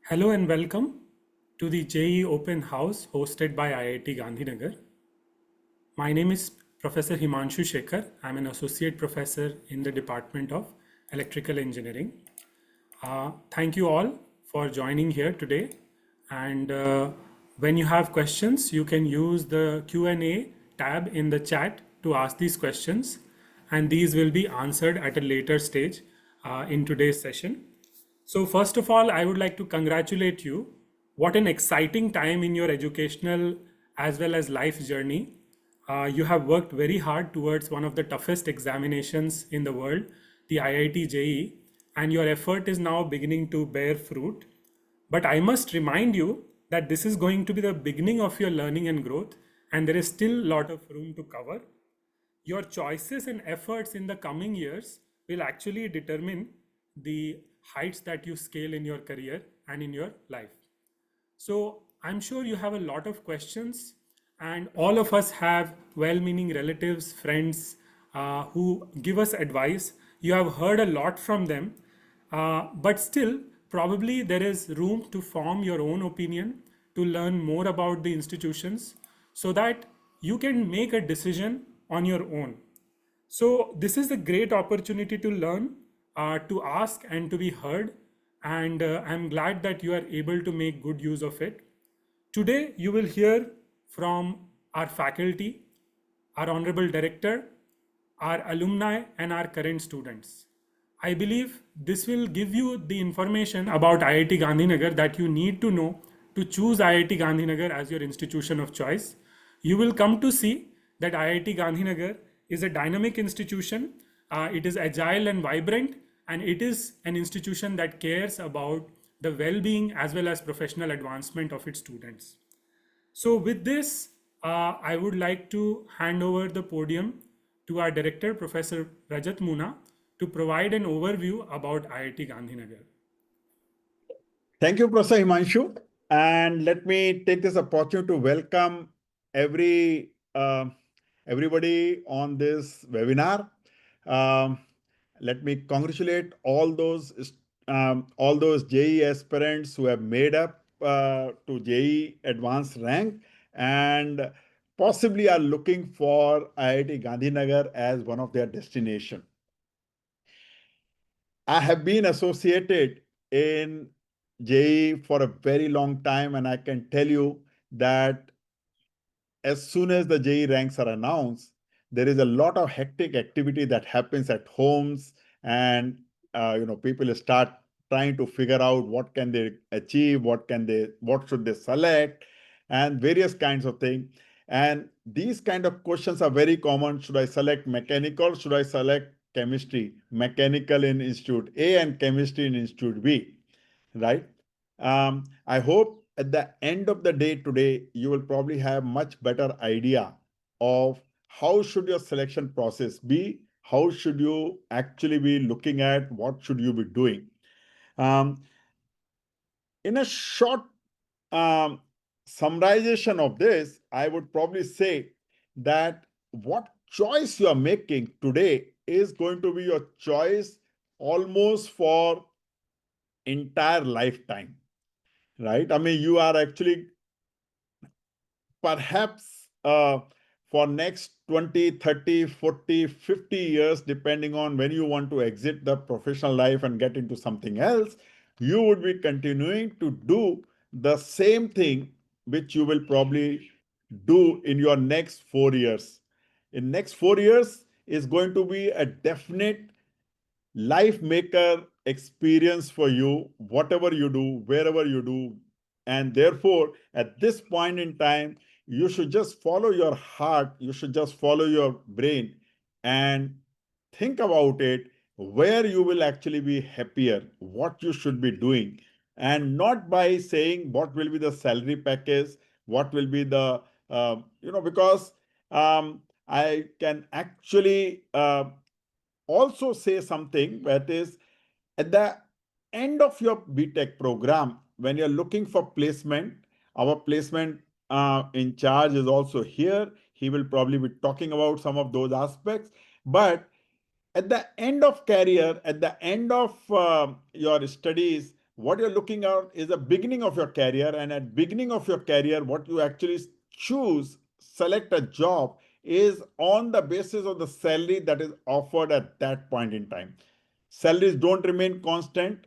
Hello and welcome to the JEE Open House hosted by IIT Gandhinagar. My name is Professor Himanshu Shekhar. I'm an associate professor in the Department of Electrical Engineering. Thank you all for joining here today. And when you have questions, you can use the Q&A tab in the chat to ask these questions. And these will be answered at a later stage in today's session. So first of all, I would like to congratulate you. What an exciting time in your educational as well as life journey. You have worked very hard towards one of the toughest examinations in the world, the IIT JEE, and your effort is now beginning to bear fruit. But I must remind you that this is going to be the beginning of your learning and growth, and there is still a lot of room to cover. Your choices and efforts in the coming years will actually determine the heights that you scale in your career and in your life. So I'm sure you have a lot of questions, and all of us have well meaning relatives, friends who give us advice. You have heard a lot from them, but still, probably there is room to form your own opinion, to learn more about the institutions, so that you can make a decision on your own. So this is a great opportunity to learn, to ask and to be heard. And I'm glad that you are able to make good use of it. Today, you will hear from our faculty, our honorable director, our alumni, and our current students. I believe this will give you the information about IIT Gandhinagar that you need to know to choose IIT Gandhinagar as your institution of choice. You will come to see that IIT Gandhinagar is a dynamic institution. It is agile and vibrant, and it is an institution that cares about the well-being as well as professional advancement of its students. So with this, I would like to hand over the podium to our director, Professor Rajat Muna, to provide an overview about IIT Gandhinagar. Thank you, Professor Himanshu. And let me take this opportunity to welcome everybody on this webinar. Um, Let me congratulate all those JEE aspirants who have made up to JEE advanced rank and possibly are looking for IIT Gandhinagar as one of their destination. I have been associated in JEE for a very long time, and I can tell you that as soon as the JEE ranks are announced, there is a lot of hectic activity that happens at homes, and people start trying to figure out what can they achieve, what should they select, and various kinds of things. And these kind of questions are very common. Should I select mechanical? Should I select chemistry? Mechanical in Institute A and chemistry in Institute B, right? I hope at the end of the day today, you will probably have much better idea of how should your selection process be, how should you actually be looking at, what should you be doing. Um, in a short um, summarization of this, I would probably say that what choice you are making today is going to be your choice almost for entire lifetime, right? I mean, you are actually perhaps for next 20, 30, 40, 50 years, depending on when you want to exit the professional life and get into something else, you would be continuing to do the same thing which you will probably do in your next 4 years. In next 4 years is going to be a definite life maker experience for you, whatever you do, wherever you do. And therefore, at this point in time, you should just follow your heart, you should just follow your brain and think about it, where you will actually be happier, what you should be doing, and not by saying what will be the salary package, what will be the, because I can actually also say something that is at the end of your BTech program, when you're looking for placement, our placement in charge is also here. He will probably be talking about some of those aspects. But at the end of career, at the end of your studies, what you're looking at is the beginning of your career, and at beginning of your career, what you actually choose, select a job, is on the basis of the salary that is offered at that point in time. Salaries don't remain constant.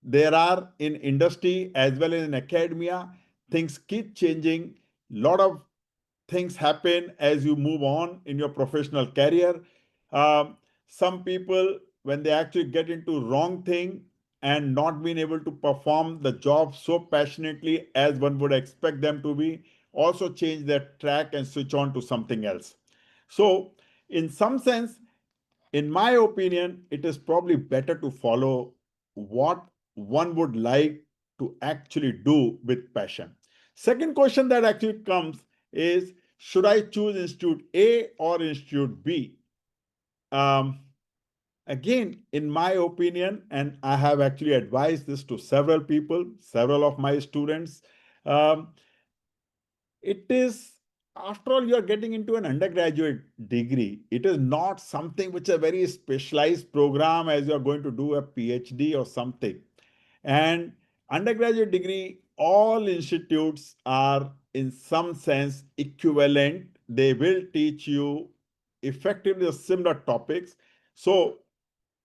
There are in industry as well as in academia, things keep changing. Lot of things happen as you move on in your professional career. Some people, when they actually get into wrong thing and not being able to perform the job so passionately as one would expect them to be, also change their track and switch on to something else. So in some sense, in my opinion, it is probably better to follow what one would like to actually do with passion. Second question that actually comes is, should I choose Institute A or Institute B? Um, Again, in my opinion, and I have actually advised this to several people, several of my students, um, it is, after all, you're getting into an undergraduate degree. It is not something which is a very specialized program as you're going to do a PhD or something. And undergraduate degree, all institutes are in some sense equivalent. They will teach you effectively similar topics. So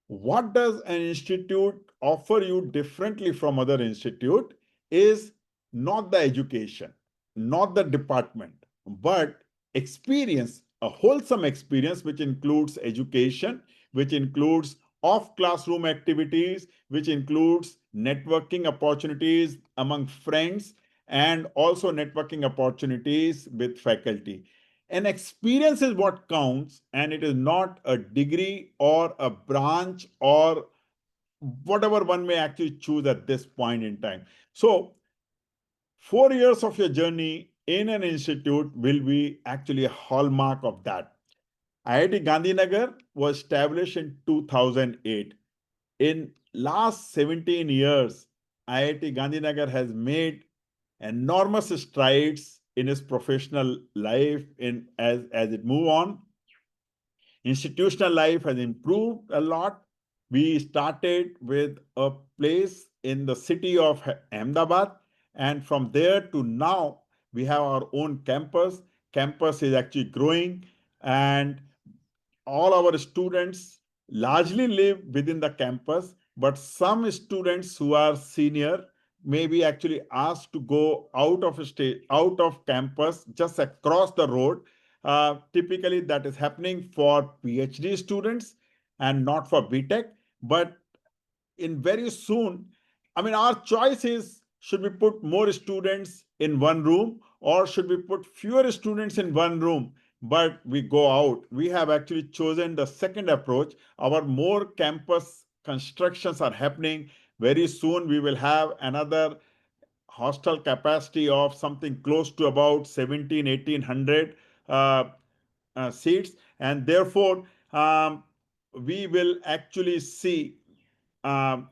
what does an institute offer you differently from other institute is not the education, not the department, but experience, a wholesome experience which includes education, which includes off classroom activities, which includes networking opportunities among friends, and also networking opportunities with faculty. An experience is what counts, and it is not a degree or a branch or whatever one may actually choose at this point in time. So 4 years of your journey in an institute will be actually a hallmark of that. IIT Gandhinagar was established in 2008. In last 17 years, IIT Gandhinagar has made enormous strides in its professional life in as it move on. Institutional life has improved a lot. We started with a place in the city of Ahmedabad, and from there to now, we have our own campus. Campus is actually growing, and all our students largely live within the campus, but some students who are senior may be actually asked to go out of state, out of campus, just across the road. Typically, that is happening for PhD students and not for BTech. But in very soon, I mean, our choice is, should we put more students in one room or should we put fewer students in one room? But we go out. We have actually chosen the second approach. Our more campus constructions are happening. Very soon, we will have another hostel capacity of something close to about 17, 1800 seats. And therefore, we will actually see um,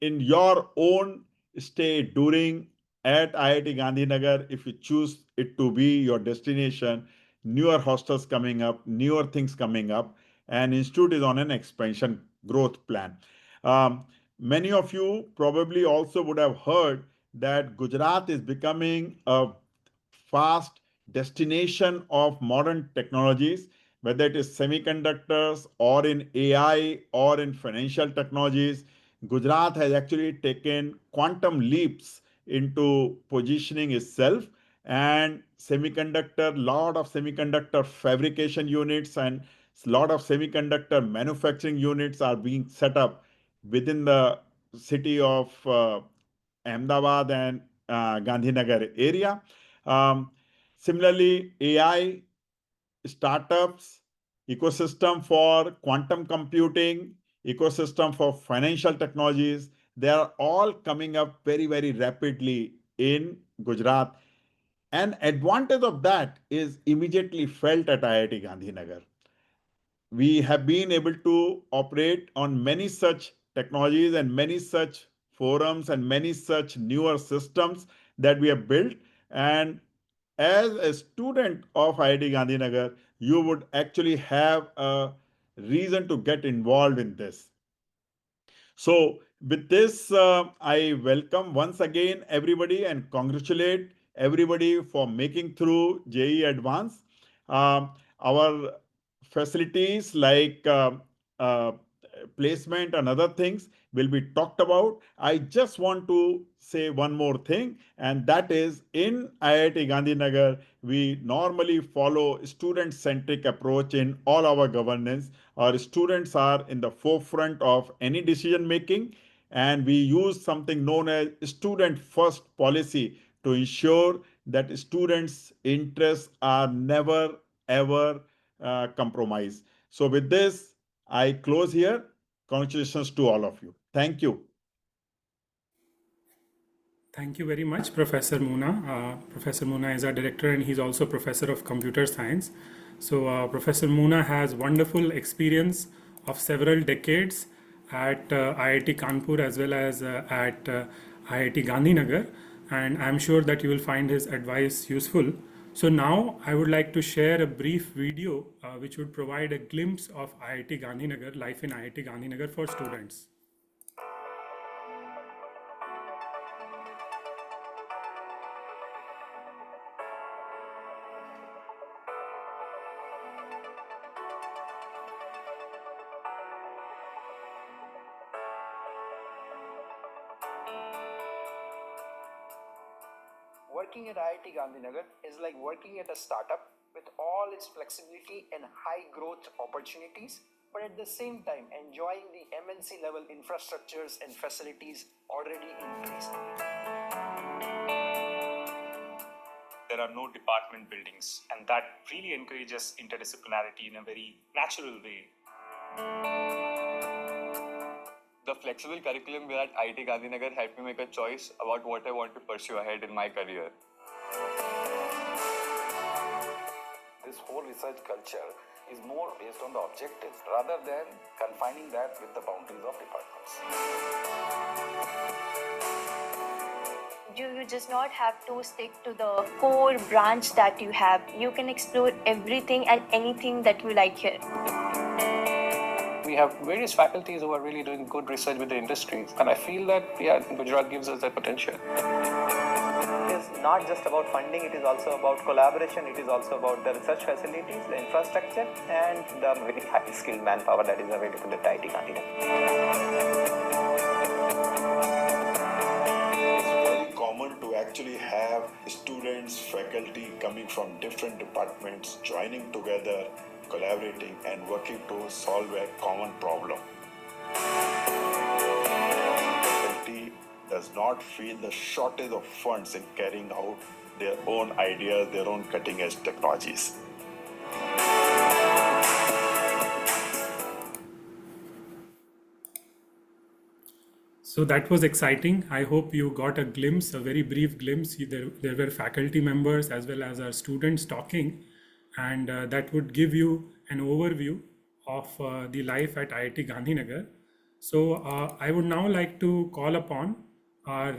in your own stay during at IIT Gandhinagar, if you choose it to be your destination, newer hostels coming up, newer things coming up, and institute is on an expansion growth plan. Um, Many of you probably also would have heard that Gujarat is becoming a fast destination of modern technologies, whether it is semiconductors or in AI or in financial technologies. Gujarat has actually taken quantum leaps into positioning itself, and lot of semiconductor fabrication units and lot of semiconductor manufacturing units are being set up within the city of Ahmedabad and Gandhinagar area. Um, Similarly, AI startups, ecosystem for quantum computing, ecosystem for financial technologies, they are all coming up very, very rapidly in Gujarat. An advantage of that is immediately felt at IIT Gandhinagar. We have been able to operate on many such technologies and many such forums and many such newer systems that we have built. And as a student of IIT Gandhinagar, you would actually have a reason to get involved in this. So With this, I welcome once again everybody and congratulate everybody for making through JEE Advanced. Our facilities like uh, placement and other things will be talked about. I just want to say one more thing, and that is in IIT Gandhinagar, we normally follow student-centric approach in all our governance. Our students are in the forefront of any decision making, and we use something known as student first policy to ensure that students' interests are never ever compromised. So, with this, I close here. Congratulations to all of you. Thank you. Thank you very much, Professor Muna. Professor Muna is our director and he's also professor of computer science. So Professor Muna has wonderful experience of several decades at IIT Kanpur as well as at IIT Gandhinagar, and I'm sure that you will find his advice useful. So now I would like to share a brief video which would provide a glimpse of IIT Gandhinagar, life in IIT Gandhinagar for students. Working at IIT Gandhinagar is like working at a startup with all its flexibility and high growth opportunities, but at the same time enjoying the MNC level infrastructures and facilities already in place. There are no department buildings, and that really encourages interdisciplinarity in a very natural way. The flexible curriculum here at IIT Gandhinagar helped me make a choice about what I want to pursue ahead in my career. This whole research culture is more based on the objectives rather than confining that with the boundaries of departments. You just not have to stick to the core branch that you have. You can explore everything and anything that you like here. We have various faculties who are really doing good research with the industries, and I feel that Gujarat gives us that potential. It is not just about funding, it is also about collaboration, it is also about the research facilities, the infrastructure, and the very highly skilled manpower that is available at IIT Gandhinagar. Common to actually have students, faculty coming from different departments joining together, collaborating and working to solve a common problem. Faculty does not feel the shortage of funds in carrying out their own ideas, their own cutting edge technologies. So that was exciting. I hope you got a glimpse, a very brief glimpse. There were faculty members as well as our students talking, and that would give you an overview of the life at IIT Gandhinagar. So I would now like to call upon our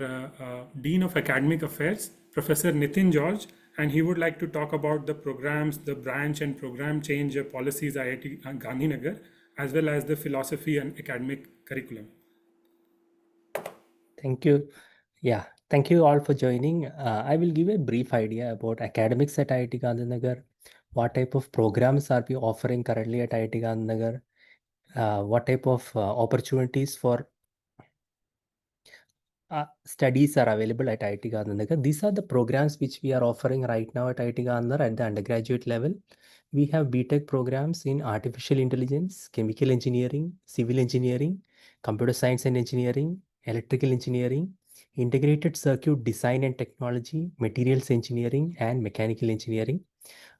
Dean of Academic Affairs, Professor Nitin George, and he would like to talk about the programs, the branch and program change policies IIT Gandhinagar, as well as the philosophy and academic curriculum. Thank you. Yeah, thank you all for joining. I will give a brief idea about academics at IIT Gandhinagar. What type of programs are we offering currently at IIT Gandhinagar? What type of opportunities for studies are available at IIT Gandhinagar? These are the programs which we are offering right now at IIT Gandhinagar at the undergraduate level. We have BTech programs in artificial intelligence, chemical engineering, civil engineering, computer science and engineering, electrical engineering, integrated circuit design and technology, materials engineering, and mechanical engineering.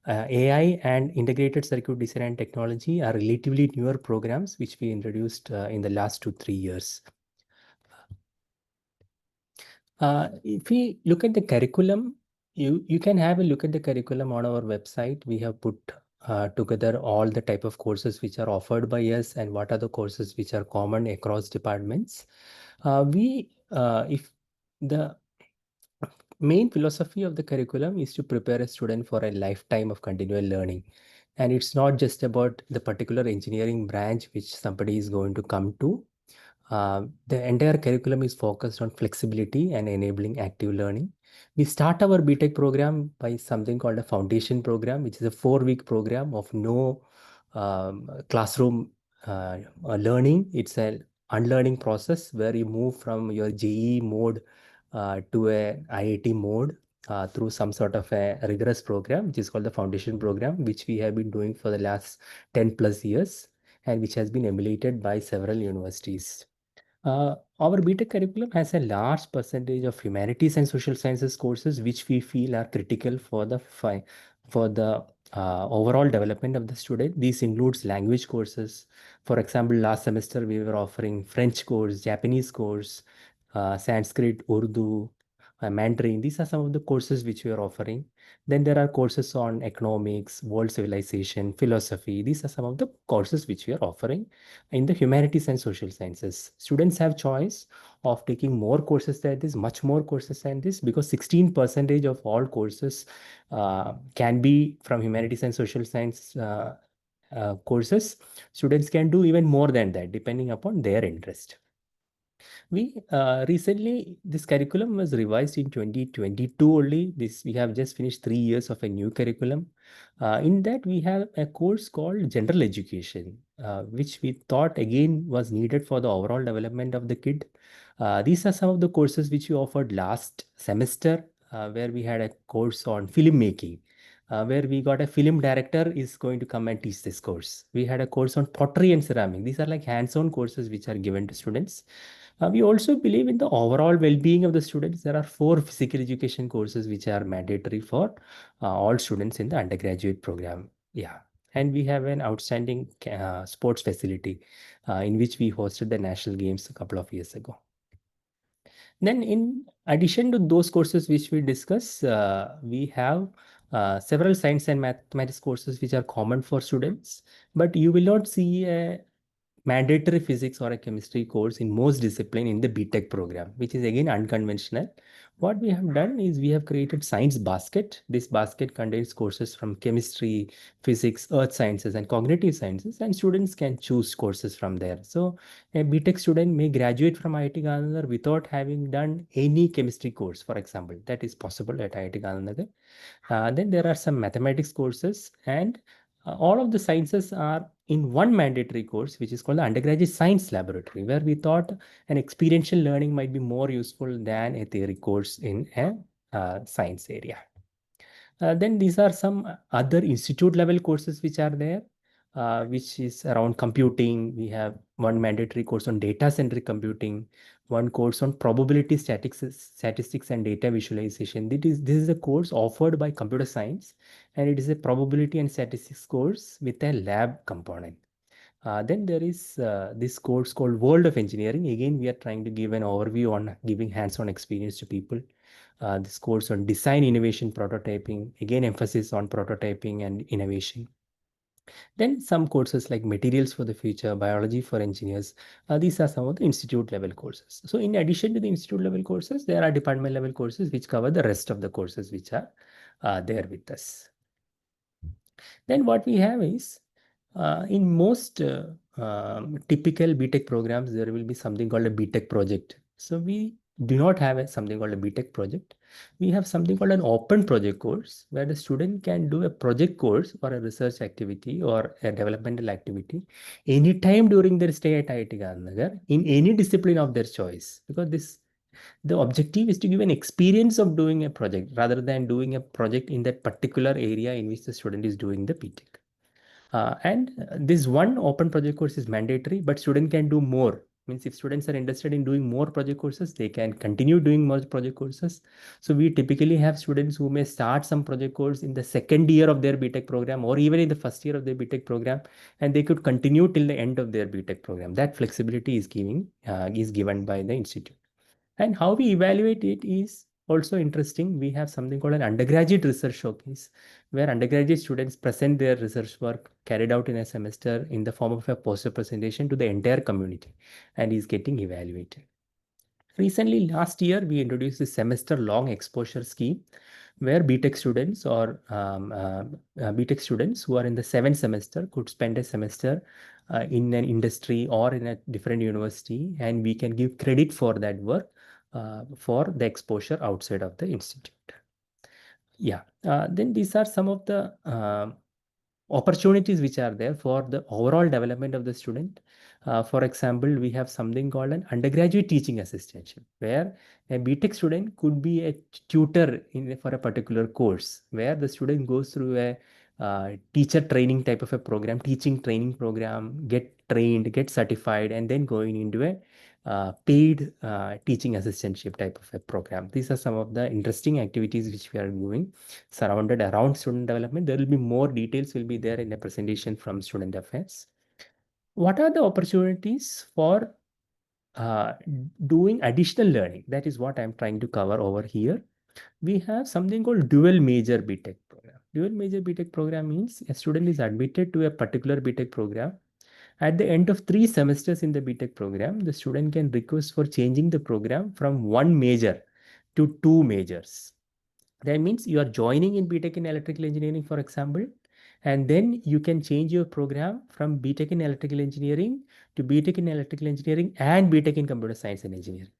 AI and integrated circuit design and technology are relatively newer programs which we introduced in the last 2-3 years. If we look at the curriculum, you can have a look at the curriculum on our website. We have put together all the type of courses which are offered by us and what are the courses which are common across departments. If the main philosophy of the curriculum is to prepare a student for a lifetime of continual learning. And it's not just about the particular engineering branch which somebody is going to come to. The entire curriculum is focused on flexibility and enabling active learning. We start our BTech program by something called a foundation program, which is a 4-week program of no classroom learning. It's an unlearning process where you move from your JEE mode to a IIT mode through some sort of a rigorous program, which is called the foundation program, which we have been doing for the last 10 plus years and which has been emulated by several universities. Our BTech curriculum has a large percentage of humanities and social sciences courses, which we feel are critical for the overall development of the student. This includes language courses. For example, last semester we were offering French course, Japanese course, Sanskrit, Urdu, Mandarin. These are some of the courses which we are offering. Then there are courses on economics, world civilization, philosophy. These are some of the courses which we are offering in the humanities and social sciences. Students have choice of taking more courses than this, much more courses than this, because 16% of all courses can be from humanities and social science courses. Students can do even more than that, depending upon their interest. We recently, this curriculum was revised in 2022 only. We have just finished 3 years of a new curriculum. In that, we have a course called General Education, which we thought again was needed for the overall development of the kid. These are some of the courses which we offered last semester, where we had a course on filmmaking. Where we got a film director is going to come and teach this course. We had a course on pottery and ceramic. These are like hands-on courses which are given to students. We also believe in the overall well-being of the students. There are 4 physical education courses which are mandatory for all students in the undergraduate program. Yeah. And we have an outstanding sports facility in which we hosted the national games a couple of years ago. Then in addition to those courses which we discuss, we have several science and mathematics courses which are common for students, but you will not see a mandatory physics or a chemistry course in most discipline in the BTech program, which is again unconventional. What we have done is we have created Science Basket. This basket contains courses from chemistry, physics, earth sciences, and cognitive sciences, and students can choose courses from there. So a BTech student may graduate from IIT Gandhinagar without having done any chemistry course, for example. That is possible at IIT Gandhinagar. Then there are some mathematics courses, and all of the sciences are in one mandatory course, which is called the undergraduate science laboratory, where we thought an experiential learning might be more useful than a theory course in a science area. Then these are some other institute level courses which are there, which is around computing. We have one mandatory course on data centric computing, one course on probability statistics and data visualization. This is a course offered by computer science, and it is a probability and statistics course with a lab component. Then there is this course called World of Engineering. Again, we are trying to give an overview on giving hands-on experience to people. This course on design, innovation, prototyping, again emphasis on prototyping and innovation. Then some courses like materials for the future, biology for engineers. These are some of the institute level courses. So in addition to the institute level courses, there are department level courses which cover the rest of the courses which are there with us. Then what we have is in most typical BTech programs, there will be something called a BTech project. So we do not have something called a BTech project. We have something called an open project course where the student can do a project course or a research activity or a developmental activity anytime during their stay at IIT Gandhinagar in any discipline of their choice. Because the objective is to give an experience of doing a project rather than doing a project in that particular area in which the student is doing the BTech. And this one open project course is mandatory, but student can do more. Means if students are interested in doing more project courses, they can continue doing more project courses. So we typically have students who may start some project course in the second year of their BTech program or even in the first year of their BTech program, and they could continue till the end of their BTech program. That flexibility is given by the institute. And how we evaluate it is also interesting. We have something called an undergraduate research showcase, where undergraduate students present their research work carried out in a semester in the form of a poster presentation to the entire community and is getting evaluated. Recently, last year, we introduced a semester-long exposure scheme where BTech students or BTech students who are in the 7th semester could spend a semester in an industry or in a different university, and we can give credit for that work for the exposure outside of the institute. Yeah, then these are some of the opportunities which are there for the overall development of the student. For example, we have something called an undergraduate teaching assistantship, where a BTech student could be a tutor for a particular course, where the student goes through a teacher training type of a program, teaching training program, get trained, get certified, and then going into a paid teaching assistantship type of a program. These are some of the interesting activities which we are doing surrounded around student development. There will be more details will be there in a presentation from student affairs. What are the opportunities for doing additional learning? That is what I'm trying to cover over here. We have something called dual major BTech program. Dual major BTech program means a student is admitted to a particular BTech program. At the end of 3 semesters in the BTech program, the student can request for changing the program from 1 major to 2 majors. That means you are joining in BTech in electrical engineering, for example, and then you can change your program from BTech in electrical engineering to BTech in electrical engineering and BTech in computer science and engineering.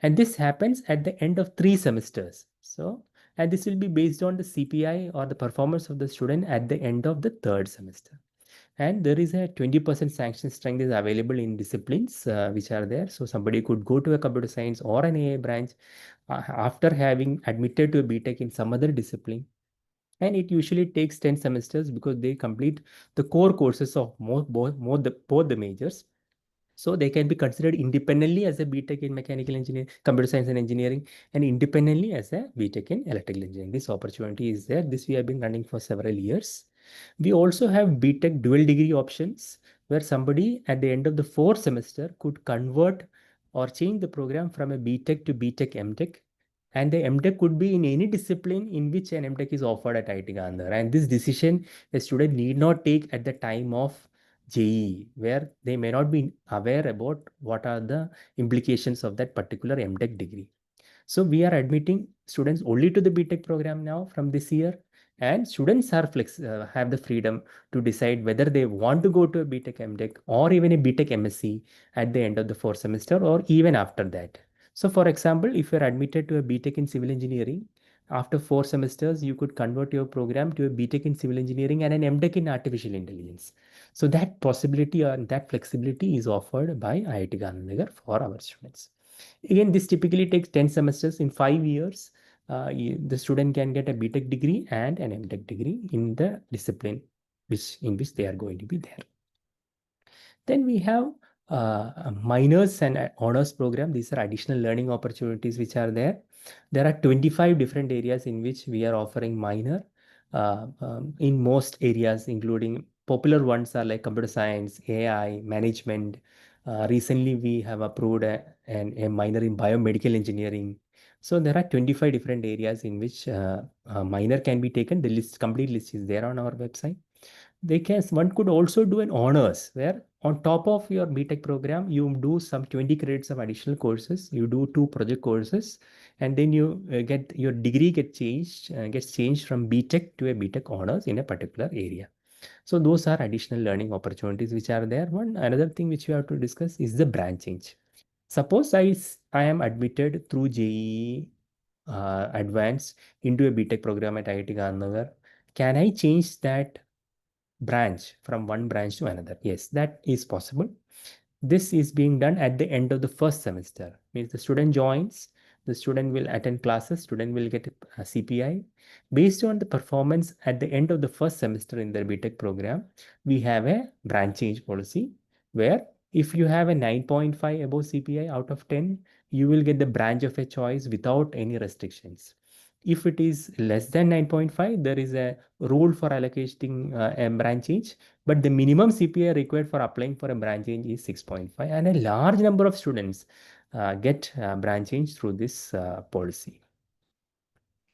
And this happens at the end of 3 semesters. So, and this will be based on the CPI or the performance of the student at the end of the 3rd semester. And there is a 20% sanction strength is available in disciplines which are there. So somebody could go to a computer science or an AI branch after having admitted to a BTech in some other discipline. And it usually takes 10 semesters because they complete the core courses of both the majors. So they can be considered independently as a BTech in mechanical engineering, computer science and engineering, and independently as a BTech in electrical engineering. This opportunity is there. This we have been running for several years. We also have BTech dual degree options, where somebody at the end of the 4th semester could convert or change the program from a BTech to BTech MTech. And the MTech could be in any discipline in which an MTech is offered at IIT Gandhinagar. And this decision a student need not take at the time of JEE, where they may not be aware about what are the implications of that particular MTech degree. So we are admitting students only to the BTech program now from this year, and students are have the freedom to decide whether they want to go to a BTech MTech or even a BTech MSc at the end of the 4th semester or even after that. So for example, if you're admitted to a BTech in civil engineering, after 4 semesters, you could convert your program to a BTech in civil engineering and an MTech in artificial intelligence. So that possibility or that flexibility is offered by IIT Gandhinagar for our students. Again, this typically takes 10 semesters. In 5 years. The student can get a BTech degree and an MTech degree in the discipline in which they are going to be there. Then we have minors and honors program. These are additional learning opportunities which are there. There are 25 different areas in which we are offering minor in most areas, including popular ones are like computer science, AI, management. Recently, we have approved a minor in biomedical engineering. So there are 25 different areas in which minor can be taken. The complete list is there on our website. One could also do an honors where on top of your BTech program, you do some 20 credits of additional courses. You do 2 project courses, and then you get your degree gets changed from BTech to a BTech honors in a particular area. So those are additional learning opportunities which are there. Another thing which we have to discuss is the branch change. Suppose I am admitted through JEE advanced into a BTech program at IIT Gandhinagar. Can I change that branch from one branch to another? Yes, that is possible. This is being done at the end of the 1st semester. Means the student joins, the student will attend classes, student will get a CPI. Based on the performance at the end of the 1st semester in their BTech program, we have a branch change policy where if you have a 9.5 above CPI out of 10, you will get the branch of a choice without any restrictions. If it is less than 9.5, there is a rule for allocating a branch change, but the minimum CPI required for applying for a branch change is 6.5, and a large number of students get branch change through this policy.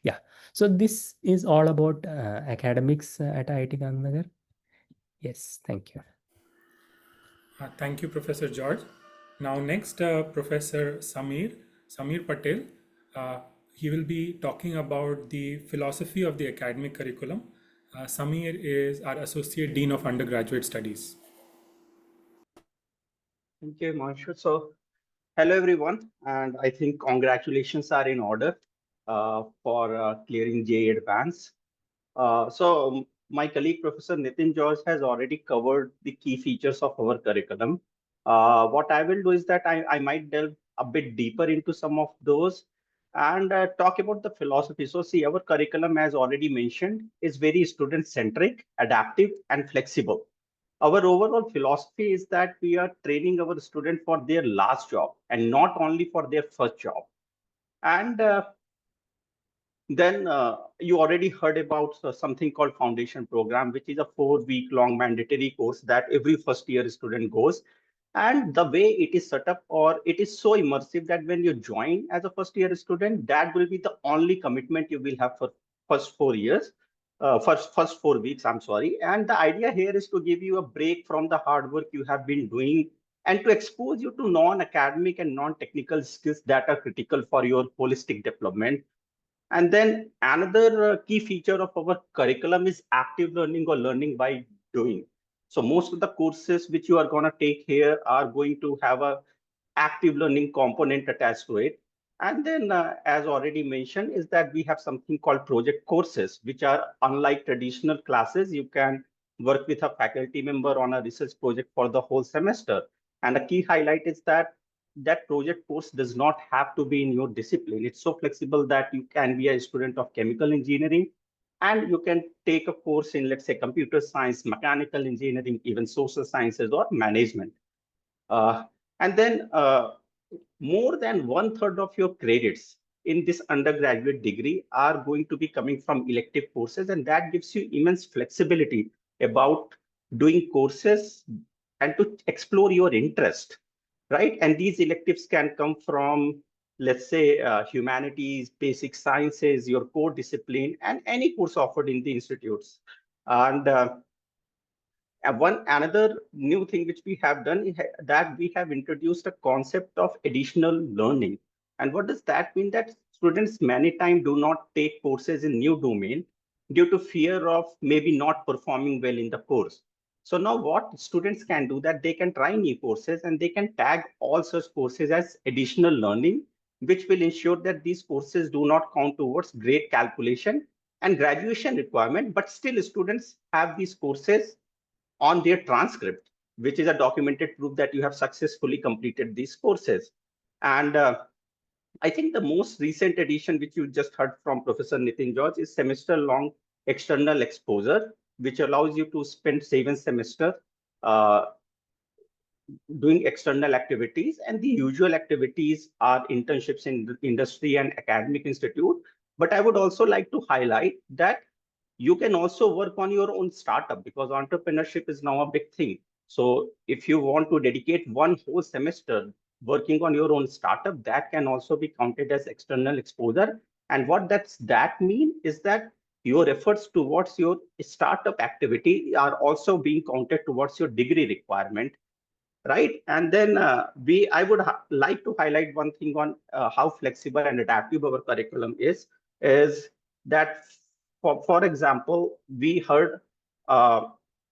Yeah, so this is all about academics at IIT Gandhinagar. Yes, thank you. Thank you, Professor George. Now, next, Professor Samir Patel. He will be talking about the philosophy of the academic curriculum. Samir is our Associate Dean of Undergraduate Studies. Thank you, Manshu. So, hello everyone, and I think congratulations are in order for clearing JEE Advance. My colleague Professor Nitin George has already covered the key features of our curriculum. What I will do is that I might delve a bit deeper into some of those and talk about the philosophy. So, see, our curriculum, as already mentioned, is very student-centric, adaptive, and flexible. Our overall philosophy is that we are training our student for their last job and not only for their first job. And then you already heard about something called foundation program, which is a 4-week long mandatory course that every first year student goes. And the way it is set up, or it is so immersive that when you join as a first year student, that will be the only commitment you will have for first 4 years, first 4 weeks, I'm sorry. And the idea here is to give you a break from the hard work you have been doing and to expose you to non-academic and non-technical skills that are critical for your holistic development. And then another key feature of our curriculum is active learning or learning by doing. So most of the courses which you are going to take here are going to have a active learning component attached to it. And then, as already mentioned, is that we have something called project courses, which are unlike traditional classes. You can work with a faculty member on a research project for the whole semester. And a key highlight is that that project course does not have to be in your discipline. It's so flexible that you can be a student of chemical engineering and you can take a course in, let's say, computer science, mechanical engineering, even social sciences or management. Uh, and then more than 1/3 of your credits in this undergraduate degree are going to be coming from elective courses, and that gives you immense flexibility about doing courses and to explore your interest, right? And these electives can come from, let's say, humanities, basic sciences, your core discipline, and any course offered in the institutes. And one another new thing which we have done is that we have introduced a concept of additional learning. And what does that mean? That students many times do not take courses in new domain due to fear of maybe not performing well in the course. So now what students can do that they can try new courses and they can tag all such courses as additional learning, which will ensure that these courses do not count towards grade calculation and graduation requirement, but still students have these courses on their transcript, which is a documented proof that you have successfully completed these courses. And I think the most recent edition, which you just heard from Professor Nitin George, is semester-long external exposure, which allows you to spend 7 semesters uh, doing external activities. And the usual activities are internships in the industry and academic institute. But I would also like to highlight that you can also work on your own startup because entrepreneurship is now a big thing. So if you want to dedicate one whole semester working on your own startup, that can also be counted as external exposure. And what that mean is that your efforts towards your startup activity are also being counted towards your degree requirement, right? And then I would like to highlight one thing on how flexible and adaptive our curriculum is that, for example, we heard uh,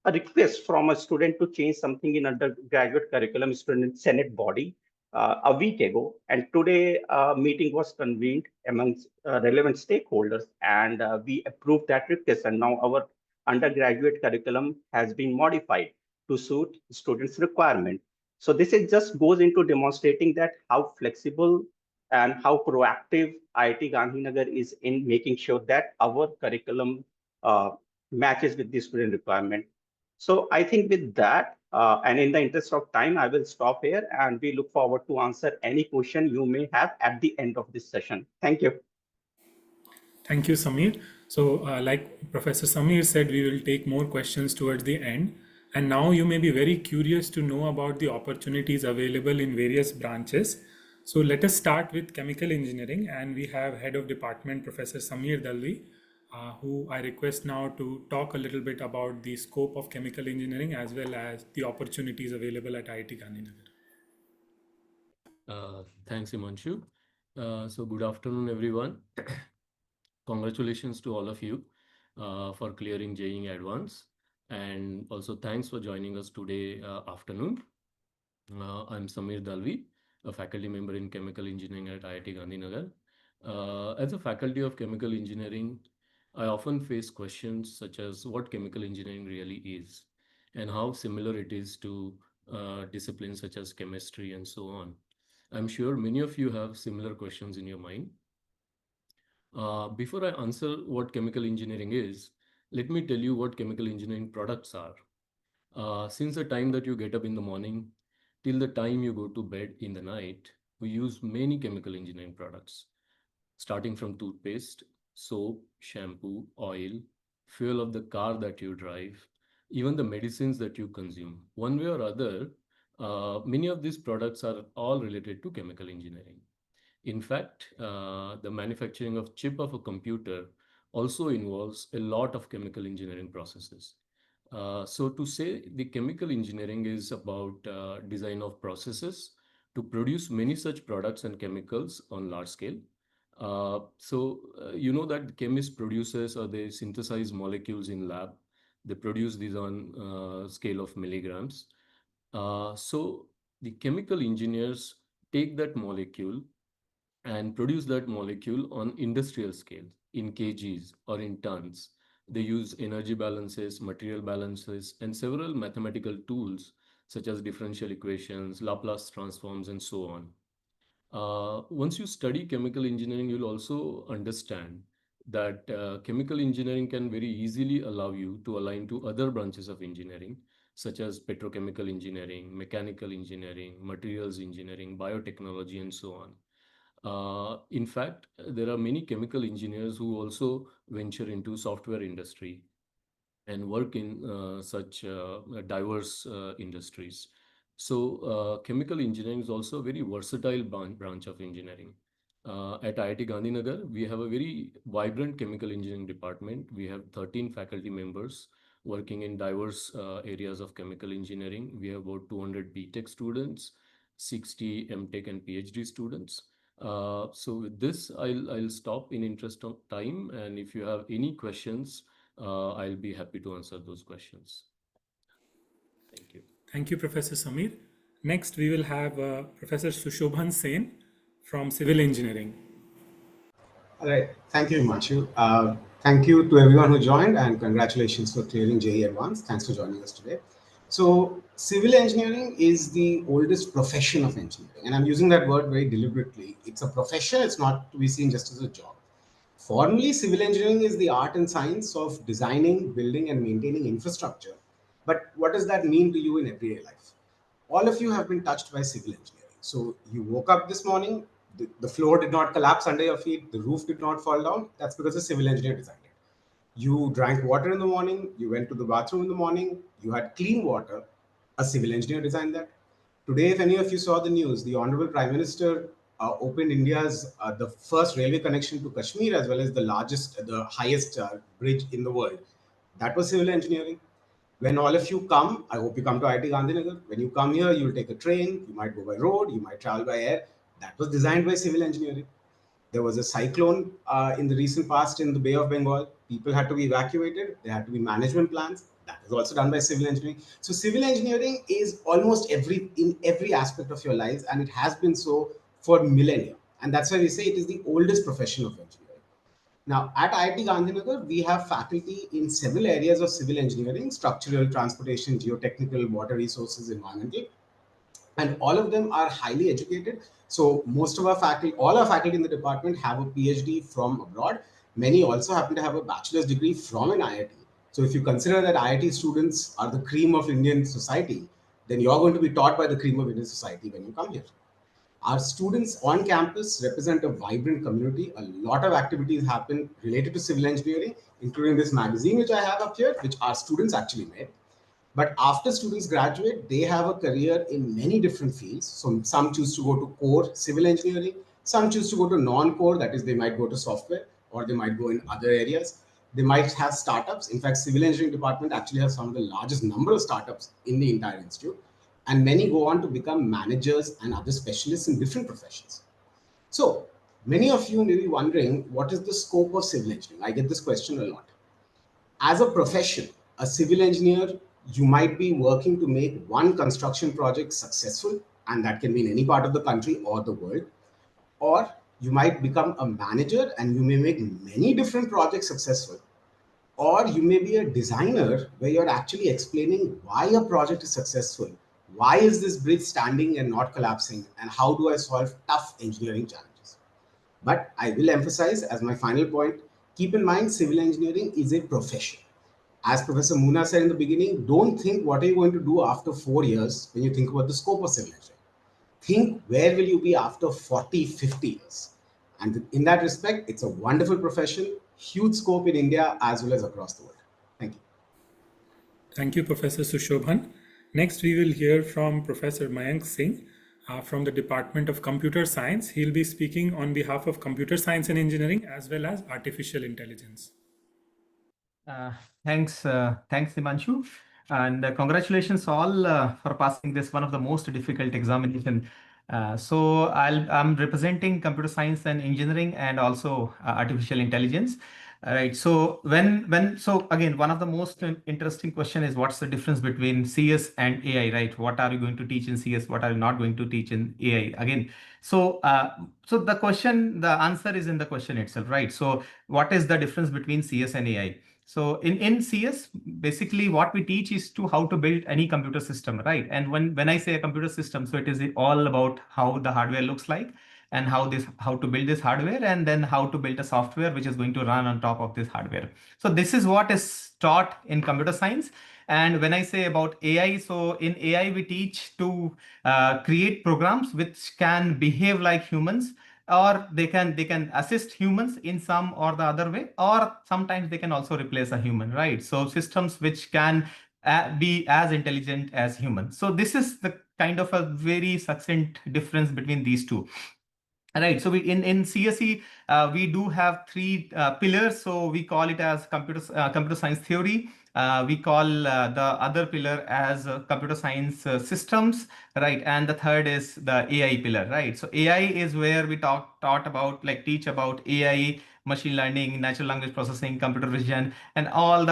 a request from a student to change something in undergraduate curriculum student Senate body a week ago. And today a meeting was convened amongst relevant stakeholders and we approved that request. And now our undergraduate curriculum has been modified to suit students' requirement. So this is just goes into demonstrating that how flexible and how proactive IIT Gandhinagar is in making sure that our curriculum matches with the student requirement. So I think with that, and in the interest of time, I will stop here and we look forward to answer any question you may have at the end of this session. Thank you. Thank you, Samir. So, like Professor Samir said, we will take more questions towards the end. And now you may be very curious to know about the opportunities available in various branches. So let us start with chemical engineering, and we have Head of Department, Professor Samir Dalvi, who I request now to talk a little bit about the scope of chemical engineering as well as the opportunities available at IIT Gandhinagar. Thanks, Himanshu. So good afternoon, everyone. Congratulations to all of you for clearing JEE Advance. And also thanks for joining us today afternoon. I'm Samir Dalvi, a faculty member in chemical engineering at IIT Gandhinagar. As a faculty of chemical engineering, I often face questions such as what chemical engineering really is and how similar it is to disciplines such as chemistry and so on. I'm sure many of you have similar questions in your mind. Before I answer what chemical engineering is, let me tell you what chemical engineering products are. Since the time that you get up in the morning till the time you go to bed in the night, we use many chemical engineering products, starting from toothpaste, soap, shampoo, oil, fuel of the car that you drive, even the medicines that you consume. One way or other, many of these products are all related to chemical engineering. In fact, the manufacturing of chip of a computer also involves a lot of chemical engineering processes. So to say the chemical engineering is about design of processes to produce many such products and chemicals on large scale. You know that chemist produces or they synthesize molecules in lab. They produce these on scale of milligrams. So the chemical engineers take that molecule and produce that molecule on industrial scale in kgs or in tons. They use energy balances, material balances, and several mathematical tools such as differential equations, Laplace transforms, and so on. Once you study chemical engineering, you'll also understand that chemical engineering can very easily allow you to align to other branches of engineering, such as petrochemical engineering, mechanical engineering, materials engineering, biotechnology, and so on. In fact, there are many chemical engineers who also venture into software industry and work in such diverse industries. So, chemical engineering is also a very versatile branch of engineering. At IIT Gandhinagar, we have a very vibrant chemical engineering department. We have 13 faculty members working in diverse areas of chemical engineering. We have about 200 BTech students, 60 MTech and PhD students. So with this, I'll stop in interest of time. And if you have any questions, I'll be happy to answer those questions. Thank you. Thank you, Professor Samir. Next, we will have Professor Sushobhan Sen from Civil Engineering. All right. Thank you, Himanshu. Thank you to everyone who joined, and congratulations for clearing JEE Advanced. Thanks for joining us today. So, civil engineering is the oldest profession of engineering, and I'm using that word very deliberately. It's a profession, it's not to be seen just as a job. Formally, civil engineering is the art and science of designing, building, and maintaining infrastructure. But what does that mean to you in everyday life? All of you have been touched by civil engineering. So you woke up this morning, the floor did not collapse under your feet, the roof did not fall down. That's because a civil engineer designed it. You drank water in the morning, you went to the bathroom in the morning, you had clean water. A civil engineer designed that. Today, if any of you saw the news, the Honorable Prime Minister opened India's the first railway connection to Kashmir, as well as the highest bridge in the world. That was civil engineering. When all of you come, I hope you come to IIT Gandhinagar. When you come here, you'll take a train, you might go by road, you might travel by air. That was designed by civil engineering. There was a cyclone in the recent past in the Bay of Bengal. People had to be evacuated. There had to be management plans. That was also done by civil engineering. So civil engineering is almost in every aspect of your lives, and it has been so for millennia. And that's why we say it is the oldest profession of engineering. Now, at IIT Gandhinagar, we have faculty in several areas of civil engineering: structural, transportation, geotechnical, water resources, environmental, and all of them are highly educated. So most of our faculty, all our faculty in the department have a PhD from abroad. Many also happen to have a bachelor's degree from an IIT. So if you consider that IIT students are the cream of Indian society, then you're going to be taught by the cream of Indian society when you come here. Our students on campus represent a vibrant community. A lot of activities happen related to civil engineering, including this magazine which I have up here, which our students actually made. But after students graduate, they have a career in many different fields. So some choose to go to core civil engineering, some choose to go to non-core, that is, they might go to software, or they might go in other areas. They might have startups. In fact, civil engineering department actually has some of the largest number of startups in the entire institute. And many go on to become managers and other specialists in different professions. So many of you may be wondering, what is the scope of civil engineering? I get this question a lot. As a profession, a civil engineer, You might be working to make one construction project successful, and that can be in any part of the country or the world. Or you might become a manager and you may make many different projects successful. Or you may be a designer where you're actually explaining why a project is successful. Why is this bridge standing and not collapsing? And how do I solve tough engineering challenges? But I will emphasize as my final point, keep in mind civil engineering is a profession. As Professor Moona said in the beginning, don't think what are you going to do after 4 years when you think about the scope of civil engineering. Think where will you be after 40, 50 years? And in that respect, it's a wonderful profession, huge scope in India as well as across the world. Thank you. Thank you, Professor Sushobhan. Next, we will hear from Professor Mayank Singh from the Department of Computer Science. He'll be speaking on behalf of computer science and engineering as well as artificial intelligence. Thanks, Himanshu, and congratulations all for passing this one of the most difficult examination. I'm representing computer science and engineering and also artificial intelligence. All right. So again, one of the most interesting question is what's the difference between CS and AI, right? What are you going to teach in CS? What are you not going to teach in AI? Again, so the answer is in the question itself, right? So what is the difference between CS and AI? So in CS, basically what we teach is to how to build any computer system, right? And when I say a computer system, so it is all about how the hardware looks like and how to build this hardware and then how to build a software which is going to run on top of this hardware. So this is what is taught in computer science. And when I say about AI, so in AI we teach to create programs which can behave like humans, or they can assist humans in some or the other way, or sometimes they can also replace a human, right? So systems which can be as intelligent as humans. So this is the kind of a very succinct difference between these two. Right. So in CSE we do have three pillars. So we call it as computer science theory. We call the other pillar as computer science systems, right? And the third is the AI pillar, right? So AI is where we teach about AI, machine learning, natural language processing, computer vision, and all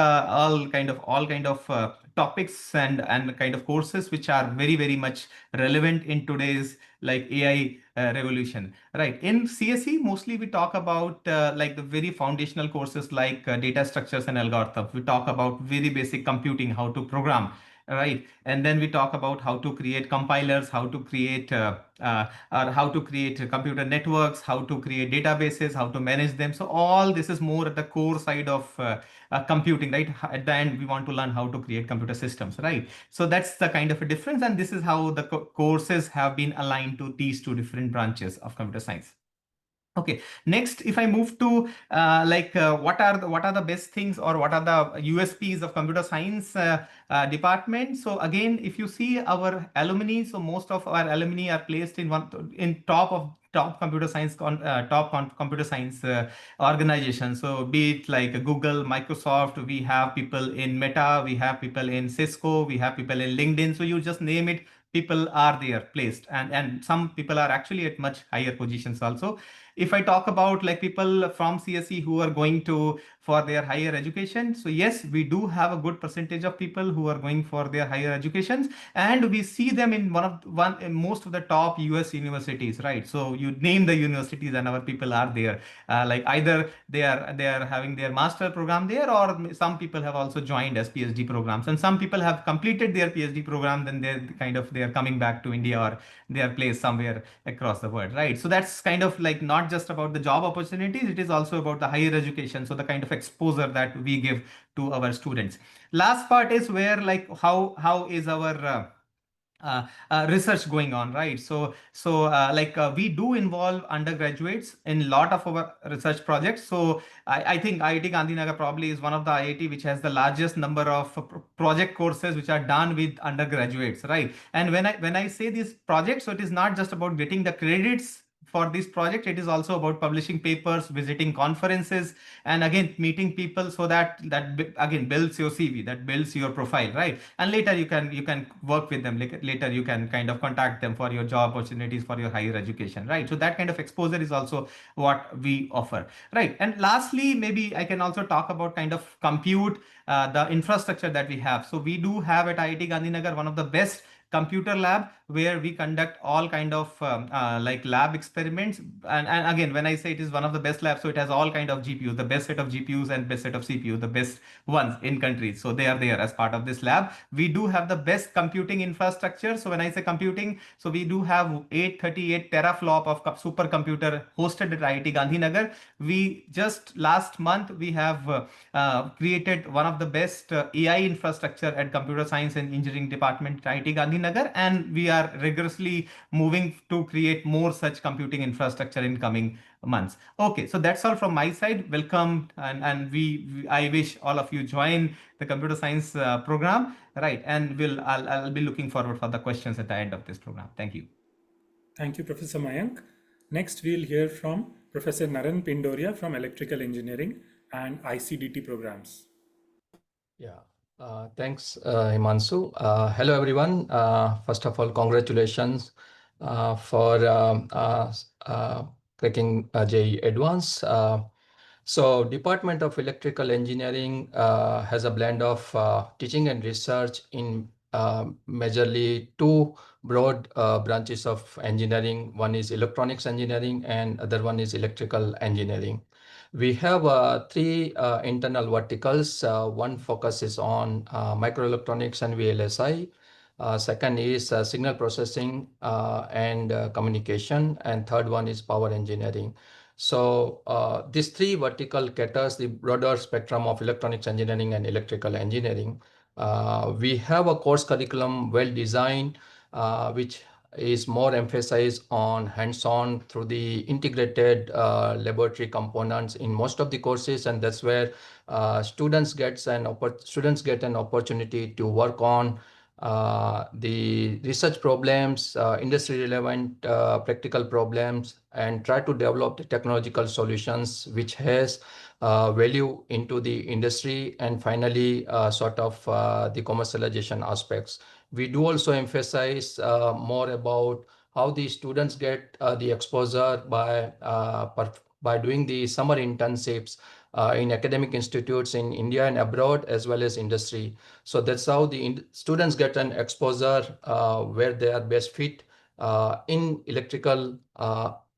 kind of topics and kind of courses which are very much relevant in today's like AI revolution, right? In CSE, mostly we talk about like the very foundational courses like data structures and algorithms. We talk about very basic computing, how to program, right? And then we talk about how to create compilers, how to create or how to create computer networks, how to create databases, how to manage them. So all this is more at the core side of computing, right? At the end, we want to learn how to create computer systems, right? So that's the kind of a difference, and this is how the courses have been aligned to these two different branches of computer science. Okay, next, if I move to what are the best things or what are the USPs of computer science department? So again, if you see our alumni, so most of our alumni are placed in top computer science computer science organizations. So be it like Google, Microsoft, we have people in Meta, we have people in Cisco, we have people in LinkedIn. So you just name it, people are there placed, and some people are actually at much higher positions also. If I talk about like people from CSE who are going to for their higher education, so yes, we do have a good percentage of people who are going for their higher educations, and we see them in in most of the top US universities, right? So you name the universities and our people are there. Like either they are having their master program there, or some people have also joined as PhD programs, and some people have completed their PhD program, then they're coming back to India, or they are placed somewhere across the world, right? So that's kind of like not just about the job opportunities, it is also about the higher education, so the kind of exposure that we give to our students. Last part is where like how is our research going on, right? We do involve undergraduates in a lot of our research projects. So I think IIT Gandhinagar probably is one of the IIT which has the largest number of project courses which are done with undergraduates, right? And when I say these projects, so it is not just about getting the credits for this project, it is also about publishing papers, visiting conferences, and again meeting people, so that again builds your CV, that builds your profile, right? And later you can work with them. Later you can kind of contact them for your job opportunities, for your higher education, right? So that kind of exposure is also what we offer, right? And lastly, maybe I can also talk about kind of compute, the infrastructure that we have. So we do have at IIT Gandhinagar one of the best computer lab, where we conduct all kind of like lab experiments. And again, when I say it is one of the best labs, so it has all kind of GPUs, the best set of GPUs and best set of CPUs, the best ones in countries. So they are there as part of this lab. We do have the best computing infrastructure. So when I say computing, so we do have 838 teraflop of supercomputer hosted at IIT Gandhinagar. We just last month we have created one of the best AI infrastructure at computer science and engineering department at IIT Gandhinagar, and we are rigorously moving to create more such computing infrastructure in coming months. Okay, so that's all from my side. Welcome, and I wish all of you join the computer science program, right? And I'll be looking forward for the questions at the end of this program. Thank you. Thank you, Professor Mayank. Next, we'll hear from Professor Naran Pindoria from Electrical Engineering and ICDT programs. Yeah, thanks, Himanshu. Hello, everyone. First of all, congratulations for cracking JEE Advanced. So Department of Electrical Engineering has a blend of teaching and research in majorly two broad branches of engineering. One is electronics engineering and other one is electrical engineering. We have three internal verticals. One focuses on microelectronics and VLSI. Second is signal processing and communication. And third one is power engineering. So these three vertical caters the broader spectrum of electronics engineering and electrical engineering. We have a course curriculum well designed, which is more emphasized on hands-on through the integrated laboratory components in most of the courses, and that's where students get an opportunity to work on the research problems, industry relevant practical problems, and try to develop the technological solutions which has value into the industry, and finally the commercialization aspects. We do also emphasize more about how the students get the exposure by doing the summer internships in academic institutes in India and abroad, as well as industry. So that's how the students get an exposure where they are best fit in electrical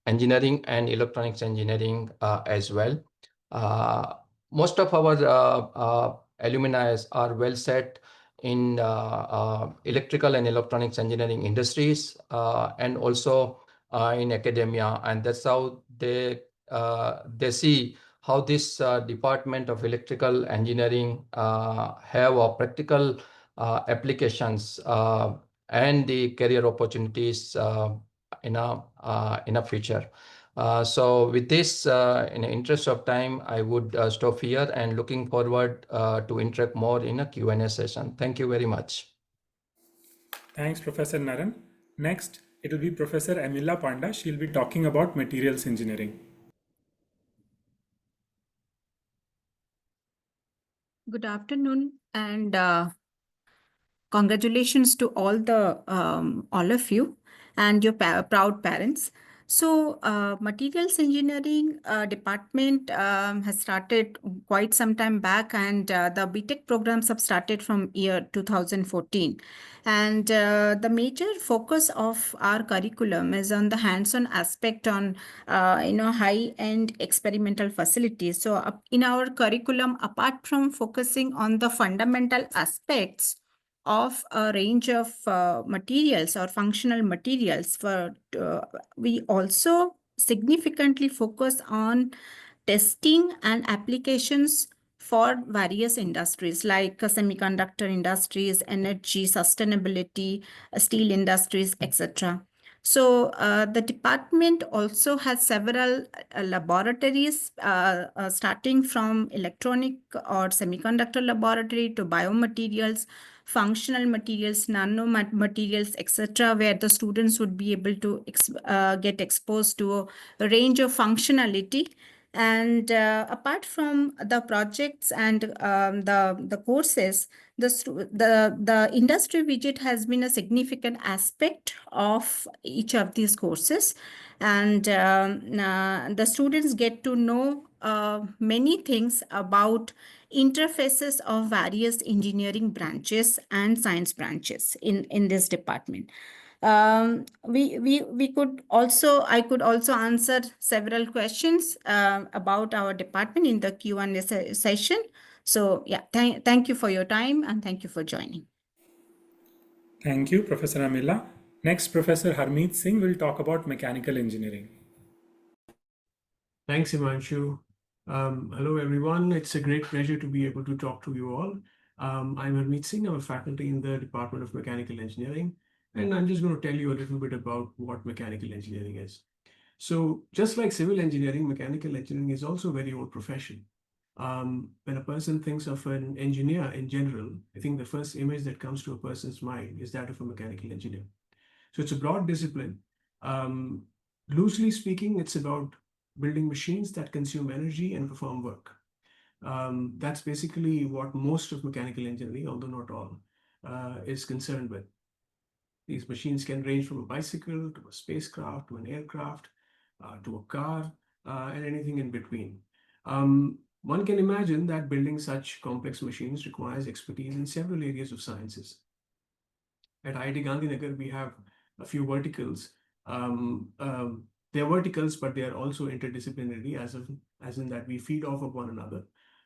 engineering and electronics engineering as well. Most of our alumni are well set in electrical and electronics engineering industries and also in academia, and that's how they see how this Department of Electrical Engineering have practical applications and the career opportunities in a future. So with this, in the interest of time, I would stop here and looking forward to interact more in a Q&A session. Thank you very much. Thanks, Professor Naran. Next, it will be Professor Amila Panda. She'll be talking about materials engineering. Good afternoon, and congratulations to all of you and your proud parents. So materials engineering department has started quite some time back, and the BTech programs have started from year 2014. And the major focus of our curriculum is on the hands-on aspect on high-end experimental facilities. So in our curriculum, apart from focusing on the fundamental aspects of a range of materials or functional materials, we also significantly focus on testing and applications for various industries like semiconductor industries, energy, sustainability, steel industries, etc. So the department also has several laboratories starting from electronic or semiconductor laboratory to biomaterials, functional materials, nanomaterials, etc., where the students would be able to get exposed to a range of functionality. And apart from the projects and the courses, the industry visit has been a significant aspect of each of these courses. And the students get to know many things about interfaces of various engineering branches and science branches in this department. We could also, I could also answer several questions about our department in the Q&A session. So yeah, thank you for your time and thank you for joining. Thank you, Professor Amila. Next, Professor Harmeet Singh will talk about mechanical engineering. Thanks, Himanshu. Hello, everyone. It's a great pleasure to be able to talk to you all. I'm Harmeet Singh. I'm a faculty in the Department of Mechanical Engineering, and I'm just going to tell you a little bit about what mechanical engineering is. So just like civil engineering, mechanical engineering is also a very old profession. When a person thinks of an engineer in general, I think the first image that comes to a person's mind is that of a mechanical engineer. So it's a broad discipline. Loosely speaking, it's about building machines that consume energy and perform work. That's basically what most of mechanical engineering, although not all, is concerned with. These machines can range from a bicycle to a spacecraft to an aircraft to a car and anything in between. One can imagine that building such complex machines requires expertise in several areas of sciences. At IIT Gandhinagar, we have a few verticals. They're verticals, but they are also interdisciplinary, as in that we feed off of one another.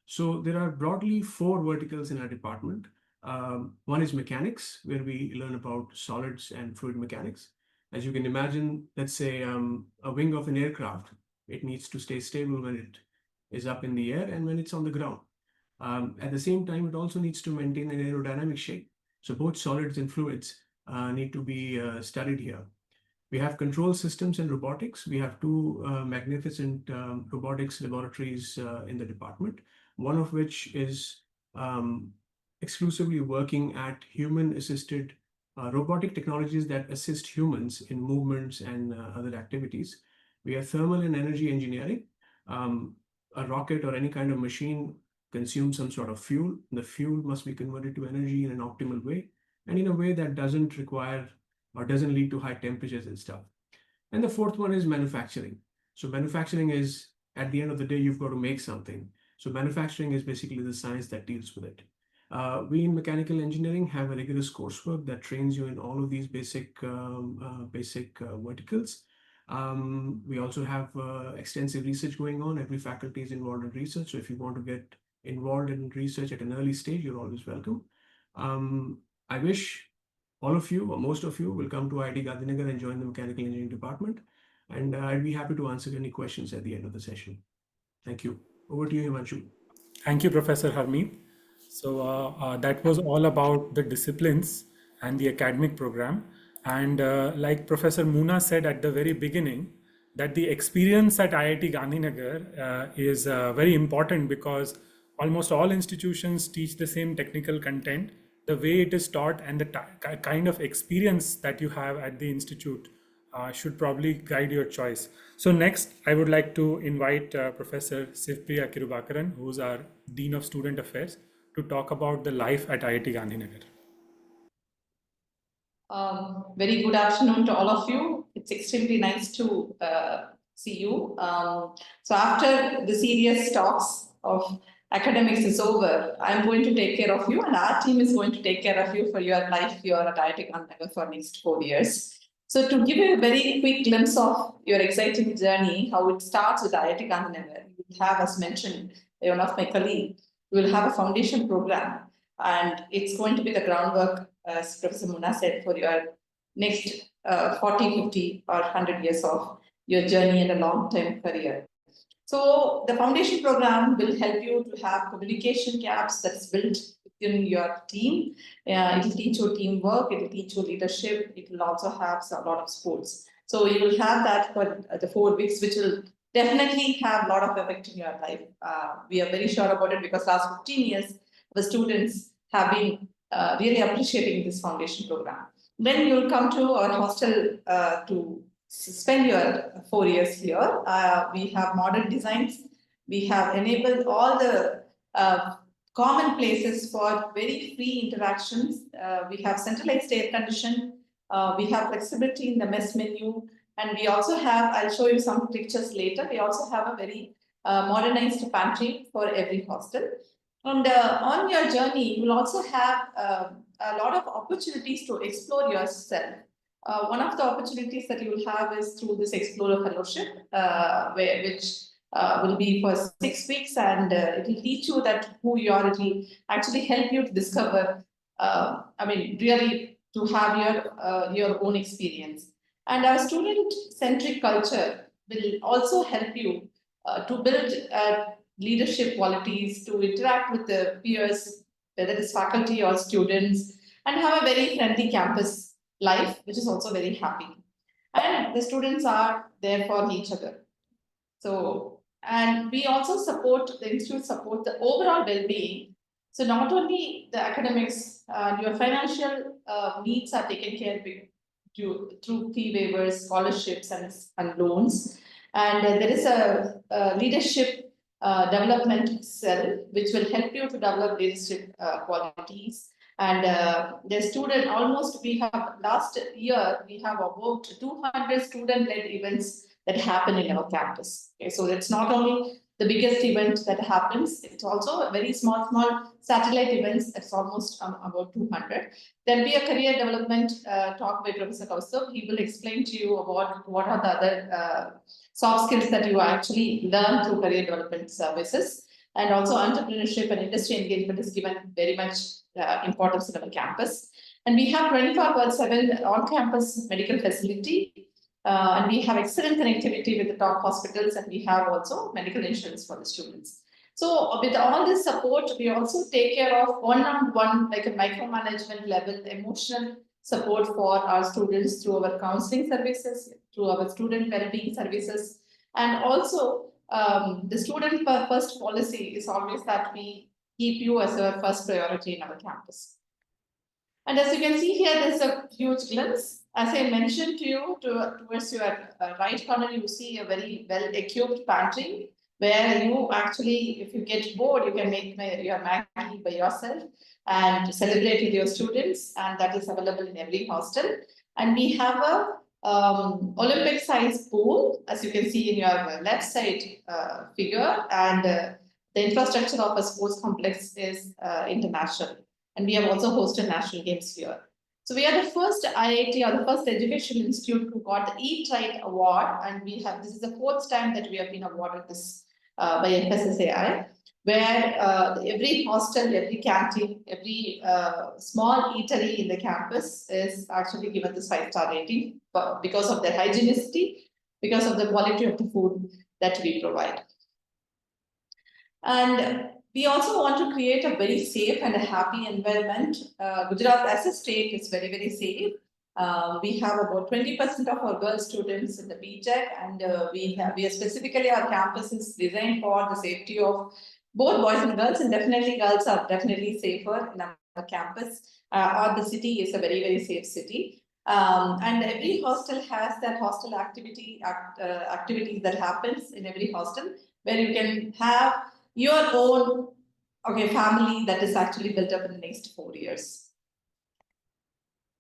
So there are broadly 4 verticals in our department. One is mechanics, where we learn about solids and fluid mechanics. As you can imagine, let's say a wing of an aircraft, it needs to stay stable when it is up in the air and when it's on the ground. At the same time, it also needs to maintain an aerodynamic shape. So both solids and fluids need to be studied here. We have control systems and robotics. We have 2 magnificent robotics laboratories in the department, one of which is exclusively working at human-assisted robotic technologies that assist humans in movements and other activities. We have thermal and energy engineering. A rocket or any kind of machine consumes some sort of fuel. The fuel must be converted to energy in an optimal way and in a way that doesn't require or doesn't lead to high temperatures and stuff. And the 4th one is manufacturing. So manufacturing is, at the end of the day, you've got to make something. So manufacturing is basically the science that deals with it. We in mechanical engineering have a rigorous coursework that trains you in all of these basic verticals. We also have extensive research going on. Every faculty is involved in research. So if you want to get involved in research at an early stage, you're always welcome. I wish all of you, or most of you, will come to IIT Gandhinagar and join the mechanical engineering department. And I'd be happy to answer any questions at the end of the session. Thank you. Over to you, Himanshu. Thank you, Professor Harmeet. So that was all about the disciplines and the academic program. And like Professor Moona said at the very beginning, that the experience at IIT Gandhinagar is very important because almost all institutions teach the same technical content. The way it is taught and the kind of experience that you have at the institute should probably guide your choice. So next, I would like to invite Professor Sivpriya Kirubakaran, who's our Dean of Student Affairs, to talk about the life at IIT Gandhinagar. Very good afternoon to all of you. It's extremely nice to see you. So after the serious talks of academics is over, I'm going to take care of you and our team is going to take care of you for your life here at IIT Gandhinagar for next 4 years. So to give you a very quick glimpse of your exciting journey, how it starts with IIT Gandhinagar, you have, as mentioned by one of my colleagues, we will have a foundation program and it's going to be the groundwork, as Professor Moona said, for your next 40, 50 or 100 years of your journey and a long-term career. So the foundation program will help you to have communication gaps that's built within your team. It will teach you teamwork, it will teach you leadership, it will also have a lot of sports. So you will have that for the 4 weeks, which will definitely have a lot of effect in your life. We are very sure about it because last 15 years, the students have been really appreciating this foundation program. When you'll come to our hostel to spend your 4 years here, we have modern designs. We have enabled all the common places for very free interactions. We have centralized air condition. We have flexibility in the mess menu. And we also have, I'll show you some pictures later, we also have a very modernized pantry for every hostel. And on your journey, you will also have a lot of opportunities to explore yourself. One of the opportunities that you will have is through this Explorer Fellowship, which will be for 6 weeks, and it will teach you that who you are. It will actually help you to discover, really to have your own experience. And our student-centric culture will also help you to build leadership qualities, to interact with the peers, whether it is faculty or students, and have a very friendly campus life, which is also very happy. And the students are there for each other. So, and we also support, the institute support the overall well-being. So not only the academics, your financial needs are taken care of through fee waivers, scholarships, and loans. And there is a leadership development cell, which will help you to develop leadership qualities. And the student, we have last year, we have about 200 student-led events that happen in our campus. Okay, so it's not only the biggest event that happens, it's also a very small satellite events. It's almost about 200. There'll be a career development talk by Professor Kaustubh. He will explain to you about what are the other soft skills that you actually learn through career development services. And also entrepreneurship and industry engagement is given very much importance in our campus. And we have 24/7 on-campus medical facility. And we have excellent connectivity with the top hospitals, and we have also medical insurance for the students. So with all this support, we also take care of one-on-one, like a micromanagement level, emotional support for our students through our counseling services, through our student well-being services. And also the student first policy is always that we keep you as our first priority in our campus. And as you can see here, there's a huge glimpse. As I mentioned to you, towards your right corner, you see a very well-equipped pantry where you actually, if you get bored, you can make your Maggi by yourself and celebrate with your students, and that is available in every hostel. And we have a Olympic-sized pool, as you can see in your left side figure, and the infrastructure of a sports complex is international. And we have also hosted national games here. So we are the first IIT or the first educational institute who got the E-Trite award, and this is the 4th time that we have been awarded this by FSSAI, where every hostel, every canteen, every small eatery in the campus is actually given this 5-star rating because of their hygienicity, because of the quality of the food that we provide. And we also want to create a very safe and a happy environment. Gujarat as a state is very, very safe. We have about 20% of our girl students in the BTech, and we are specifically, our campus is designed for the safety of both boys and girls, and definitely girls are definitely safer in our campus, or the city is a very, very safe city. And every hostel has that hostel activities that happens in every hostel, where you can have your own family that is actually built up in the next 4 years.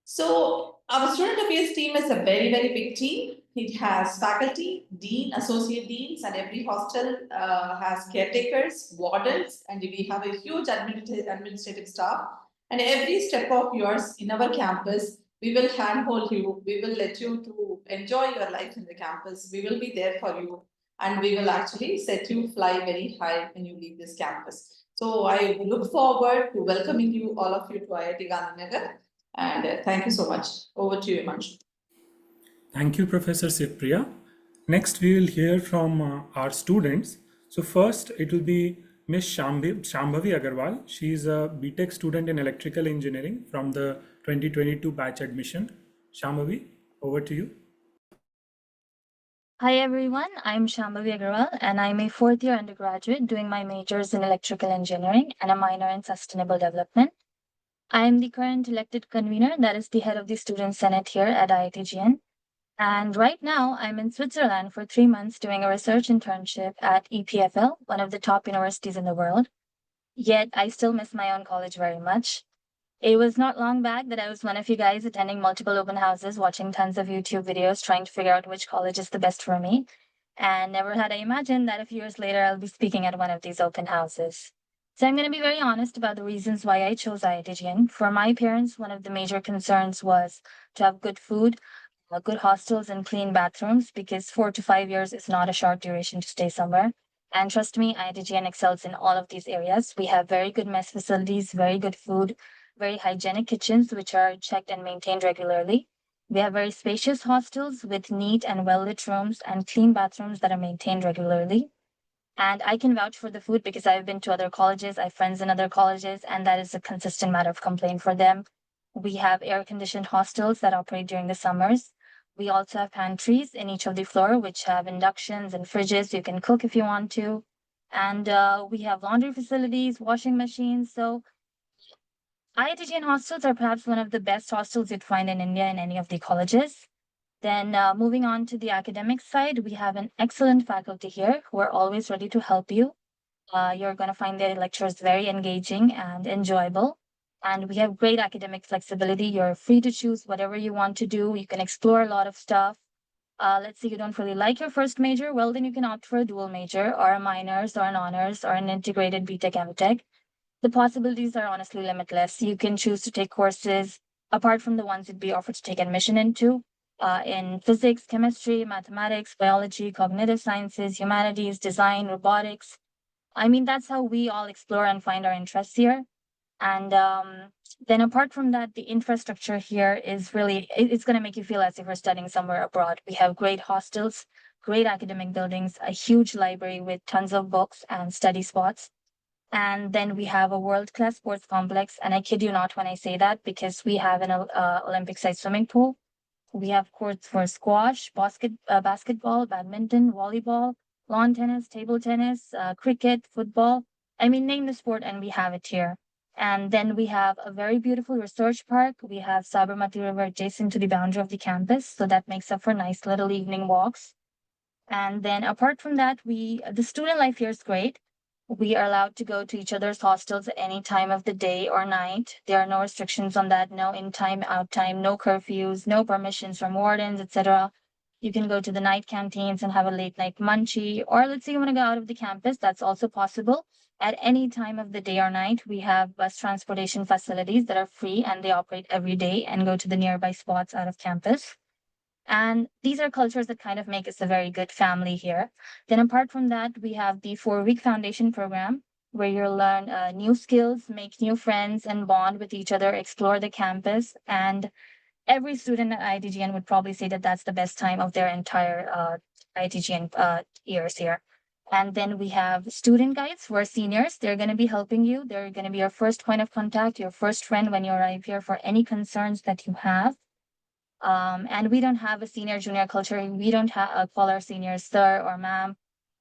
So our student affairs team is a very, very big team. It has faculty, dean, associate deans, and every hostel has caretakers, wardens, and we have a huge administrative staff. And every step of yours in our campus, we will handhold you. We will let you to enjoy your life in the campus. We will be there for you, and we will actually set you fly very high when you leave this campus. So I look forward to welcoming you, all of you, to IIT Gandhinagar. And thank you so much. Over to you, Himanshu. Thank you, Professor Sipriya. Next, we will hear from our students. So first, it will be Ms. Shambhavi Agarwal. She is a BTech student in electrical engineering from the 2022 batch admission. Shambhavi, over to you. Hi everyone, I'm Shambhavi Agarwal and I'm a 4th year undergraduate doing my majors in electrical engineering and a minor in sustainable development. I am the current elected convener, that is the head of the Student Senate here at IIT. And right now, I'm in Switzerland for 3 months doing a research internship at EPFL, one of the top universities in the world. Yet, I still miss my own college very much. It was not long back that I was one of you guys attending multiple open houses, watching tons of YouTube videos, trying to figure out which college is the best for me. And never had I imagined that a few years later, I'll be speaking at one of these open houses. So I'm going to be very honest about the reasons why I chose IIT. For my parents, one of the major concerns was to have good food, good hostels, and clean bathrooms, because 4 to 5 years is not a short duration to stay somewhere. And trust me, IIT excels in all of these areas. We have very good mess facilities, very good food, very hygienic kitchens, which are checked and maintained regularly. We have very spacious hostels with neat and well-lit rooms and clean bathrooms that are maintained regularly. And I can vouch for the food because I've been to other colleges, I have friends in other colleges, and that is a consistent matter of complaint for them. We have air-conditioned hostels that operate during the summers. We also have pantries in each of the floor, which have inductions and fridges. You can cook if you want to. And we have laundry facilities, washing machines. So IIT hostels are perhaps one of the best hostels you'd find in India in any of the colleges. Then moving on to the academic side, we have an excellent faculty here who are always ready to help you. You're going to find their lectures very engaging and enjoyable. And we have great academic flexibility. You're free to choose whatever you want to do. You can explore a lot of stuff. Let's say you don't really like your first major, well, then you can opt for a dual major or a minors or an honors or an integrated BTech MTech. The possibilities are honestly limitless. You can choose to take courses apart from the ones you'd be offered to take admission into in physics, chemistry, mathematics, biology, cognitive sciences, humanities, design, robotics. I mean, that's how we all explore and find our interests here. And then apart from that, the infrastructure here is really, it's going to make you feel as if you're studying somewhere abroad. We have great hostels, great academic buildings, a huge library with tons of books and study spots. And then we have a world-class sports complex. And I kid you not when I say that, because we have an Olympic-sized swimming pool. We have courts for squash, basketball, badminton, volleyball, lawn tennis, table tennis, cricket, football. I mean, name the sport and we have it here. And then we have a very beautiful research park. We have Sabarmati River adjacent to the boundary of the campus. So that makes up for nice little evening walks. And then apart from that, the student life here is great. We are allowed to go to each other's hostels at any time of the day or night. There are no restrictions on that, no in time, out time, no curfews, no permissions from wardens, etc. You can go to the night canteens and have a late night munchie, or let's say you want to go out of the campus, that's also possible. At any time of the day or night, we have bus transportation facilities that are free and they operate every day and go to the nearby spots out of campus. And these are cultures that kind of make us a very good family here. Then apart from that, we have the 4-week foundation program where you'll learn new skills, make new friends, and bond with each other, explore the campus. And every student at IITGN would probably say that that's the best time of their entire IITGN years here. And then we have student guides who are seniors. They're going to be helping you. They're going to be your first point of contact, your first friend when you arrive here for any concerns that you have. And we don't have a senior junior culture. We don't call our seniors sir or ma'am.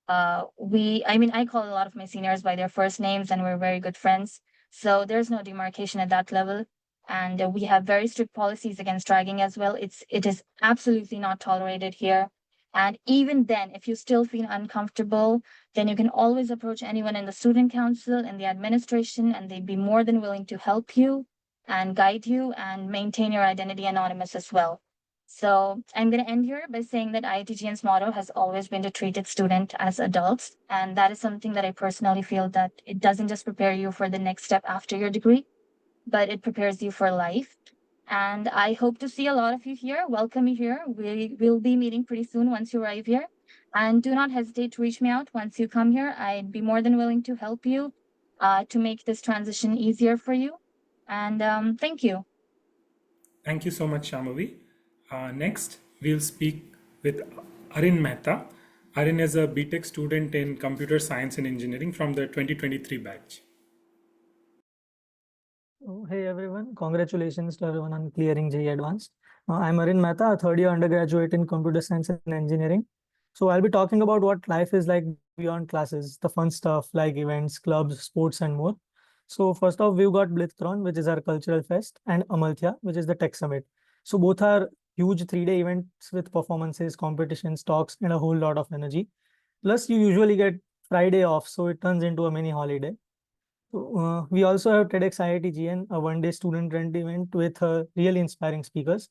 I call a lot of my seniors by their first names and we're very good friends. So there's no demarcation at that level. And we have very strict policies against ragging as well. It is absolutely not tolerated here. And even then, if you still feel uncomfortable, then you can always approach anyone in the student council and the administration, and they'd be more than willing to help you and guide you and maintain your identity anonymous as well. So I'm going to end here by saying that IITGN's motto has always been to treat its student as adults. And that is something that I personally feel that it doesn't just prepare you for the next step after your degree, but it prepares you for life. And I hope to see a lot of you here. Welcome you here. We will be meeting pretty soon once you arrive here. And do not hesitate to reach me out once you come here. I'd be more than willing to help you to make this transition easier for you. And thank you. Thank you so much, Shambhavi. Next, we'll speak with Arin Mehta. Arin is a BTech student in Computer Science and Engineering from the 2023 batch. Oh, hey everyone, congratulations to everyone on clearing JEE Advanced. I'm Arin Mehta, a third year undergraduate in Computer Science and Engineering. So I'll be talking about what life is like beyond classes, the fun stuff like events, clubs, sports, and more. So first off, we've got Blitzcon, which is our cultural fest, and Amalthya, which is the tech summit. So both are huge 3-day events with performances, competitions, talks, and a whole lot of energy. Plus, you usually get Friday off, so it turns into a mini holiday. We also have TEDx IIT a one-day student-run event with really inspiring speakers.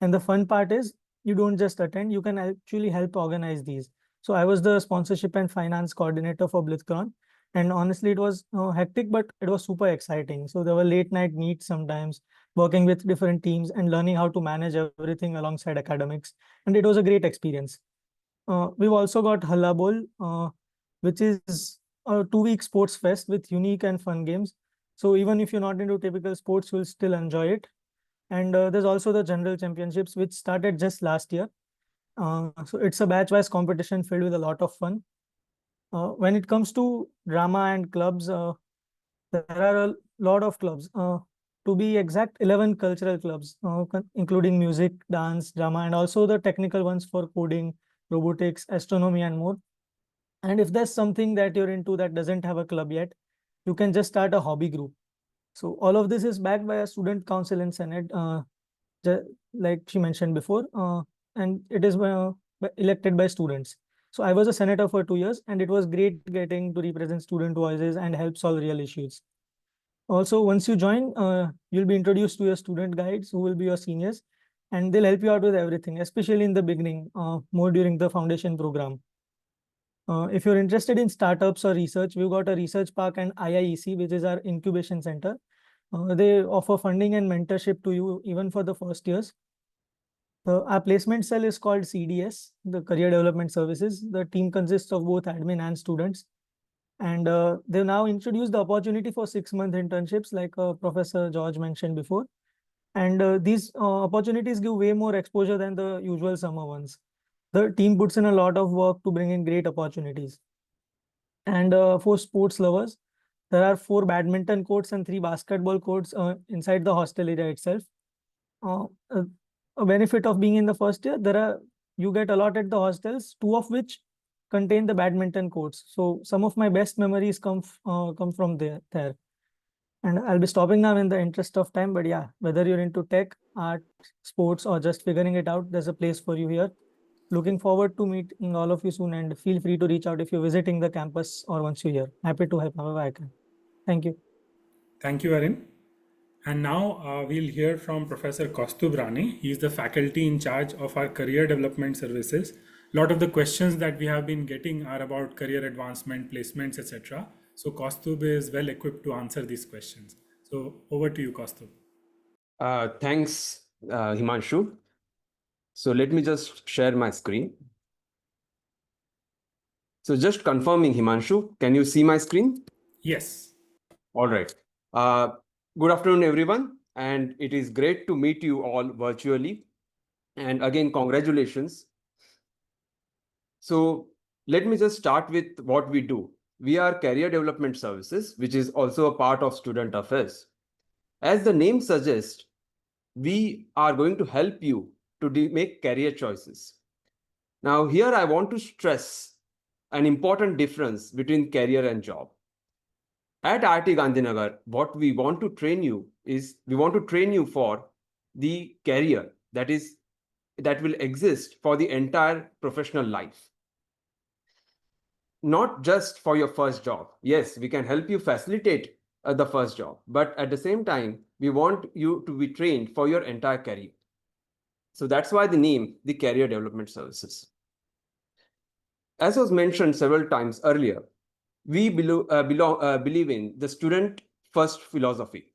And the fun part is you don't just attend, you can actually help organize these. So I was the sponsorship and finance coordinator for BlitzCon. And honestly, it was hectic, but it was super exciting. So there were late night meets sometimes, working with different teams and learning how to manage everything alongside academics. And it was a great experience. We've also got Halla Bowl, which is a 2-week sports fest with unique and fun games. So even if you're not into typical sports, you'll still enjoy it. And there's also the general championships, which started just last year. So it's a batch-wise competition filled with a lot of fun. When it comes to drama and clubs, there are a lot of clubs. To be exact, 11 cultural clubs, including music, dance, drama, and also the technical ones for coding, robotics, astronomy, and more. And if there's something that you're into that doesn't have a club yet, you can just start a hobby group. So all of this is backed by a student council and senate, like she mentioned before, and it is elected by students. So I was a senator for 2 years, and it was great getting to represent student voices and help solve real issues. Also, once you join, you'll be introduced to your student guides who will be your seniors, and they'll help you out with everything, especially in the beginning, more during the foundation program. If you're interested in startups or research, we've got a research park and IIEC, which is our incubation center. They offer funding and mentorship to you even for the first years. Our placement cell is called CDS, the Career Development Services. The team consists of both admin and students. And they've now introduced the opportunity for 6-month internships, like Professor George mentioned before. And these opportunities give way more exposure than the usual summer ones. The team puts in a lot of work to bring in great opportunities. And for sports lovers, there are 4 badminton courts and 3 basketball courts inside the hostel area itself. A benefit of being in the first year, you get allotted the hostels, 2 of which contain the badminton courts. So some of my best memories come from there. And I'll be stopping now in the interest of time. But yeah, whether you're into tech, art, sports, or just figuring it out, there's a place for you here. Looking forward to meeting all of you soon, and feel free to reach out if you're visiting the campus or once you're here. Happy to help however I can. Thank you. Thank you, Arun. And now we'll hear from Professor Kaustubh Rane. He is the faculty in charge of our career development services. A lot of the questions that we have been getting are about career advancement, placements, etc. So Kaustubh is well equipped to answer these questions. So over to you, Kaustubh. Thanks, Himanshu. So let me just share my screen. So just confirming, Himanshu, can you see my screen? Yes. All right. Good afternoon, everyone. And it is great to meet you all virtually. And again, congratulations. So let me just start with what we do. We are career development services, which is also a part of student affairs. As the name suggests, we are going to help you to make career choices. Now, here I want to stress an important difference between career and job. At IIT Gandhinagar, what we want to train you is, we want to train you for the career that will exist for the entire professional life. Not just for your first job. Yes, we can help you facilitate the first job, but at the same time, we want you to be trained for your entire career. So that's why the name, the Career Development Services. As was mentioned several times earlier, we believe in the student first philosophy.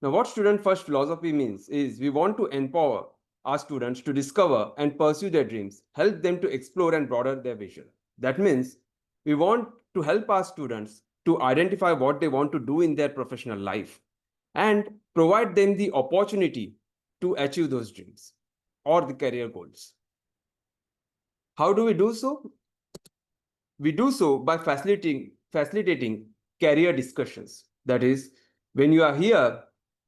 Now, what student first philosophy means is we want to empower our students to discover and pursue their dreams, help them to explore and broaden their vision. That means we want to help our students to identify what they want to do in their professional life and provide them the opportunity to achieve those dreams or the career goals. How do we do so? We do so by facilitating career discussions. That is, when you are here,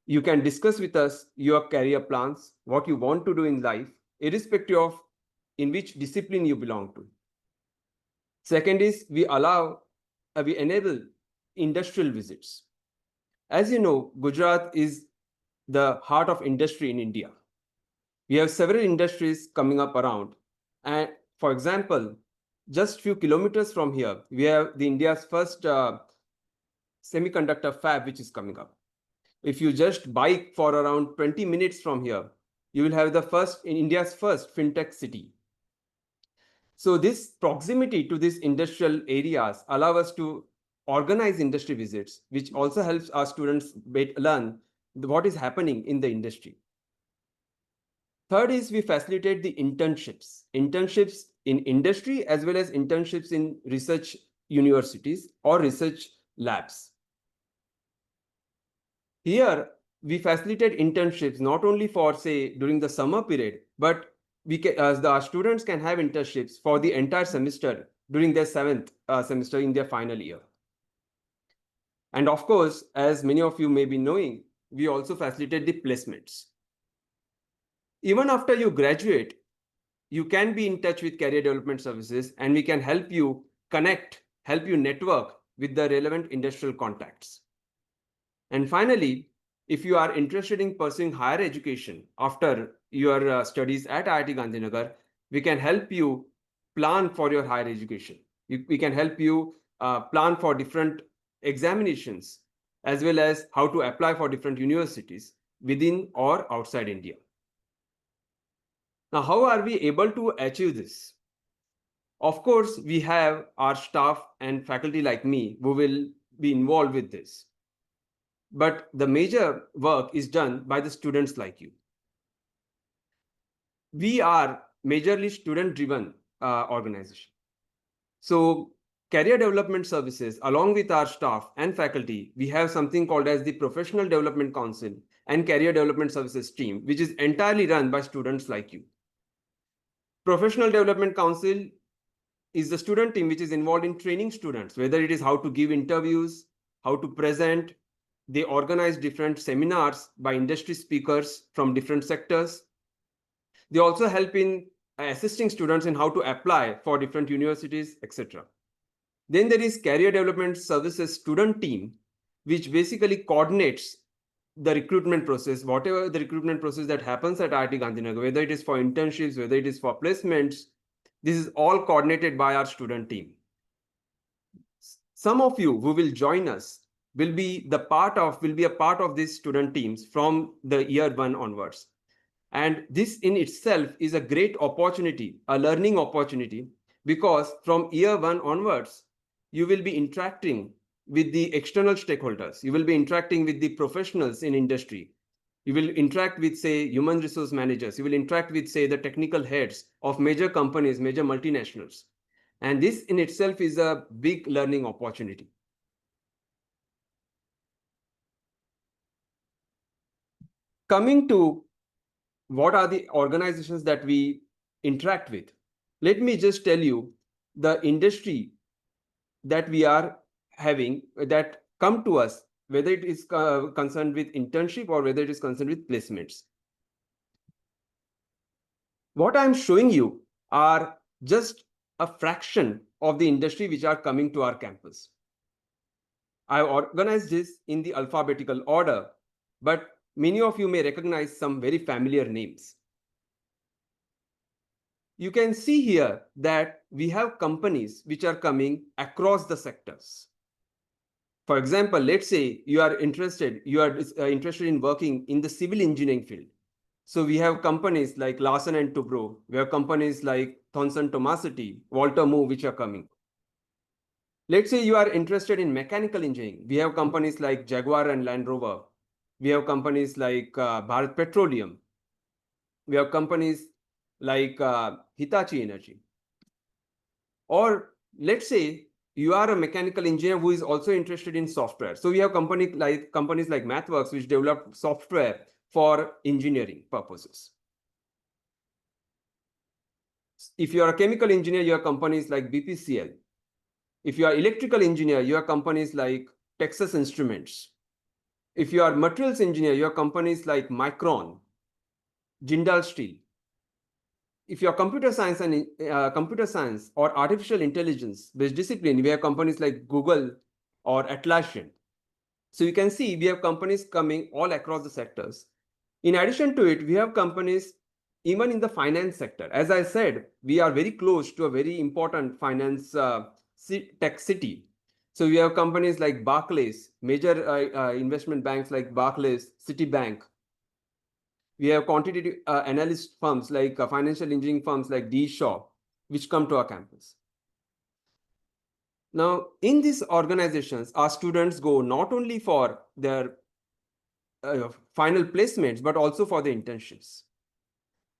you can discuss with us your career plans, what you want to do in life, irrespective of in which discipline you belong to. Second is we enable industrial visits. As you know, Gujarat is the heart of industry in India. We have several industries coming up around. And for example, just few kilometers from here, we have the India's first semiconductor fab, which is coming up. If you just bike for around 20 minutes from here, you will have the first in India's first fintech city. So this proximity to these industrial areas allow us to organize industry visits, which also helps our students learn what is happening in the industry. Third is we facilitate the internships in industry as well as internships in research universities or research labs. Here, we facilitate internships not only for, say, during the summer period, but our students can have internships for the entire semester during their 7th semester in their final year. And of course, as many of you may be knowing, we also facilitate the placements. Even after you graduate, you can be in touch with career development services, and we can help you connect, help you network with the relevant industrial contacts. And finally, if you are interested in pursuing higher education after your studies at IIT Gandhinagar, we can help you plan for your higher education. We can help you plan for different examinations as well as how to apply for different universities within or outside India. Now, how are we able to achieve this? Of course, we have our staff and faculty like me who will be involved with this. But the major work is done by the students like you. We are majorly student-driven organization. So career development services, along with our staff and faculty, we have something called as the Professional Development Council and Career Development Services team, which is entirely run by students like you. Professional Development Council is the student team which is involved in training students, whether it is how to give interviews, how to present. They organize different seminars by industry speakers from different sectors. They also help in assisting students in how to apply for different universities, etc. Then there is Career Development Services student team, which basically coordinates the recruitment process, whatever the recruitment process that happens at IIT Gandhinagar, whether it is for internships, whether it is for placements, this is all coordinated by our student team. Some of you who will join us will be a part of these student teams from the year 1 onwards. And this in itself is a great opportunity, a learning opportunity, because from year 1 onwards, you will be interacting with the external stakeholders. You will be interacting with the professionals in industry. You will interact with, say, human resource managers. You will interact with, say, the technical heads of major companies, major multinationals. And this in itself is a big learning opportunity. Coming to what are the organizations that we interact with, let me just tell you the industry that we are having that come to us, whether it is concerned with internship or whether it is concerned with placements. What I'm showing you are just a fraction of the industry which are coming to our campus. I organized this in the alphabetical order, but many of you may recognize some very familiar names. You can see here that we have companies which are coming across the sectors. For example, let's say you are interested in working in the civil engineering field. So we have companies like Larsen and Toubro. We have companies like Thomson Tomasity, Walter Moore, which are coming. Let's say you are interested in mechanical engineering. We have companies like Jaguar and Land Rover. We have companies like Bharat Petroleum. We have companies like Hitachi Energy. Or let's say you are a mechanical engineer who is also interested in software. So we have companies like MathWorks, which develop software for engineering purposes. If you are a chemical engineer, you have companies like BPCL. If you are electrical engineer, you have companies like Texas Instruments. If you are materials engineer, you have companies like Micron, Jindal Steel. If you are computer science or artificial intelligence based discipline, we have companies like Google or Atlassian. So you can see we have companies coming all across the sectors. In addition to it, we have companies even in the finance sector. As I said, we are very close to a very important finance tech city. So we have companies like Barclays, major investment banks like Barclays, Citibank. We have quantitative analyst firms like financial engineering firms like D. Shaw, which come to our campus. Now, in these organizations, our students go not only for their final placements, but also for the internships.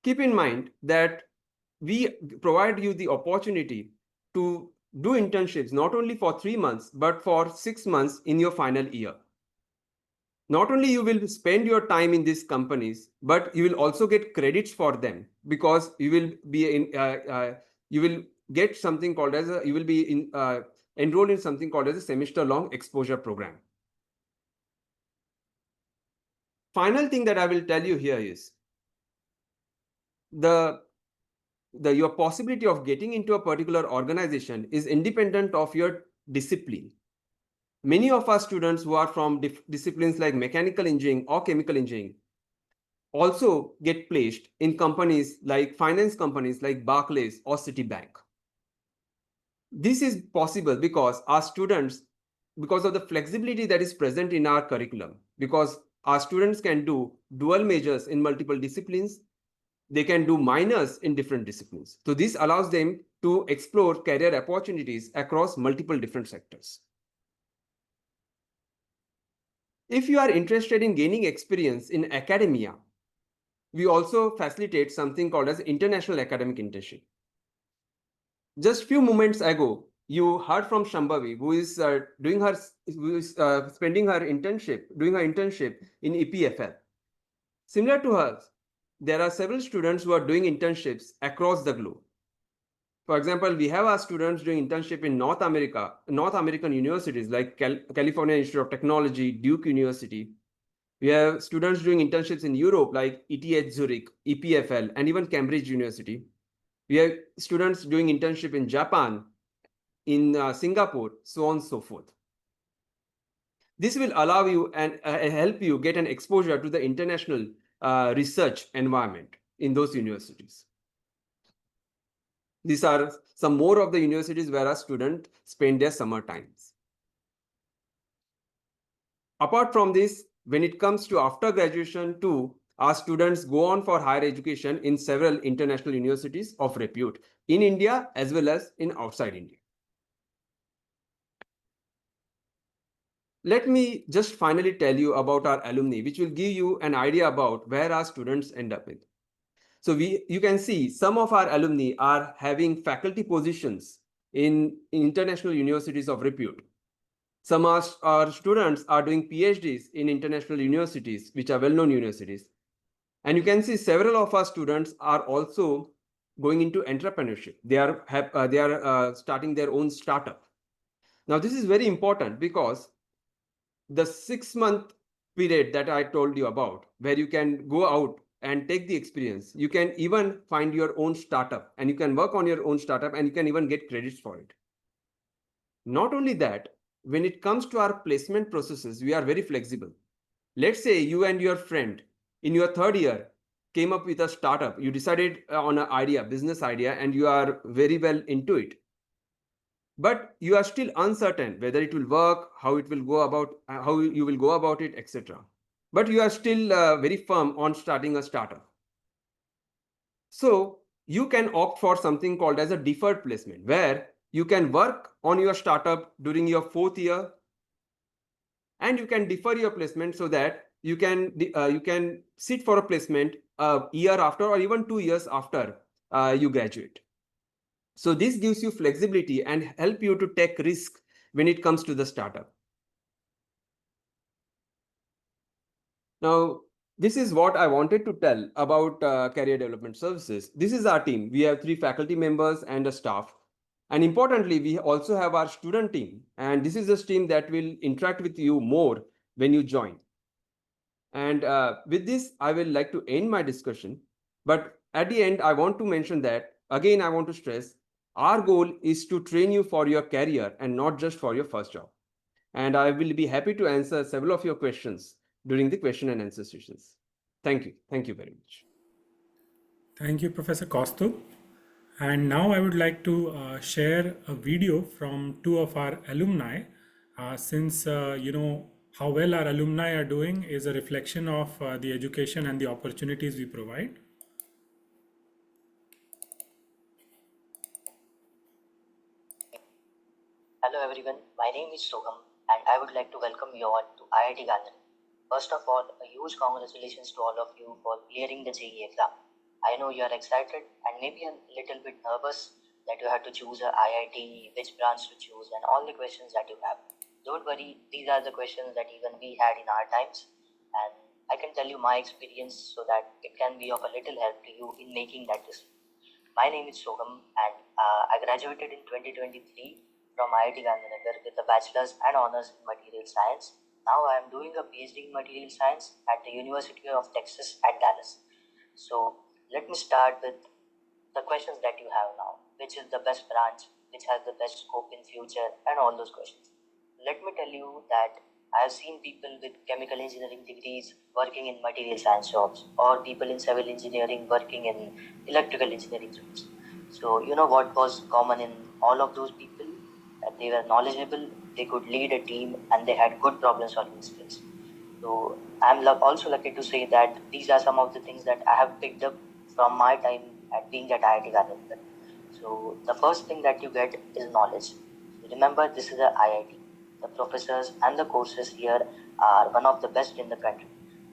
Keep in mind that we provide you the opportunity to do internships not only for 3 months, but for 6 months in your final year. Not only you will spend your time in these companies, but you will also get credits for them, because you will be you will get something called as you will be enrolled in something called as a semester-long exposure program. Final thing that I will tell you here is your possibility of getting into a particular organization is independent of your discipline. Many of our students who are from disciplines like mechanical engineering or chemical engineering also get placed in companies like finance companies like Barclays or Citibank. This is possible because our students, because of the flexibility that is present in our curriculum, because our students can do dual majors in multiple disciplines, they can do minors in different disciplines. So this allows them to explore career opportunities across multiple different sectors. If you are interested in gaining experience in academia, we also facilitate something called as international academic internship. Just few moments ago, you heard from Shambhavi, who is spending her internship, doing her internship in EPFL. Similar to her, there are several students who are doing internships across the globe. For example, we have our students doing internship in North American universities like California Institute of Technology, Duke University. We have students doing internships in Europe like ETH Zurich, EPFL, and even Cambridge University. We have students doing internship in Japan, in Singapore, so on and so forth. This will allow you and help you get an exposure to the international research environment in those universities. These are some more of the universities where our students spend their summer times. Apart from this, when it comes to after graduation too, our students go on for higher education in several international universities of repute in India as well as in outside India. Let me just finally tell you about our alumni, which will give you an idea about where our students end up with. So you can see some of our alumni are having faculty positions in international universities of repute. Some of our students are doing PhDs in international universities, which are well-known universities. And you can see several of our students are also going into entrepreneurship. They are starting their own startup. Now, this is very important because the 6-month period that I told you about, where you can go out and take the experience, you can even find your own startup and you can work on your own startup and you can even get credits for it. Not only that, when it comes to our placement processes, we are very flexible. Let's say you and your friend in your 3rd year came up with a startup. You decided on an idea, business idea, and you are very well into it. But you are still uncertain whether it will work, how it will go about, how you will go about it, etc. But you are still very firm on starting a startup. So you can opt for something called as a deferred placement, where you can work on your startup during your 4th year, and you can defer your placement so that you can sit for a placement a year after or even 2 years after you graduate. So this gives you flexibility and help you to take risk when it comes to the startup. Now, this is what I wanted to tell about career development services. This is our team. We have 3 faculty members and a staff. And importantly, we also have our student team. And this is the team that will interact with you more when you join. And with this, I will like to end my discussion. But at the end, I want to mention that, again, I want to stress, our goal is to train you for your career and not just for your first job. And I will be happy to answer several of your questions during the question and answer sessions. Thank you. Thank you very much. Thank you, Professor Kostub. And now I would like to share a video from two of our alumni. Since how well our alumni are doing is a reflection of the education and the opportunities we provide. Hello everyone, my name is Soham and I would like to welcome you all to IIT Gandhinagar. First of all, a huge congratulations to all of you for clearing the JEE exam. I know you are excited and maybe a little bit nervous that you have to choose a IIT, which branch to choose and all the questions that you have. Don't worry, these are the questions that even we had in our times, and I can tell you my experience so that it can be of a little help to you in making that decision. My name is Soham and I graduated in 2023 from IIT Gandhinagar with a bachelor's and honors in material science. Now I am doing a PhD in material science at the University of Texas at Dallas. So let me start with the questions that you have now. Which is the best branch, which has the best scope in future, and all those questions. Let me tell you that I have seen people with chemical engineering degrees working in material science jobs, or people in civil engineering working in electrical engineering jobs. So you know what was common in all of those people? That they were knowledgeable, they could lead a team, and they had good problem solving skills. So I'm also lucky to say that these are some of the things that I have picked up from my time at being at IIT Gandhinagar. So the first thing that you get is knowledge. Remember, this is a IIT. The professors and the courses here are one of the best in the country.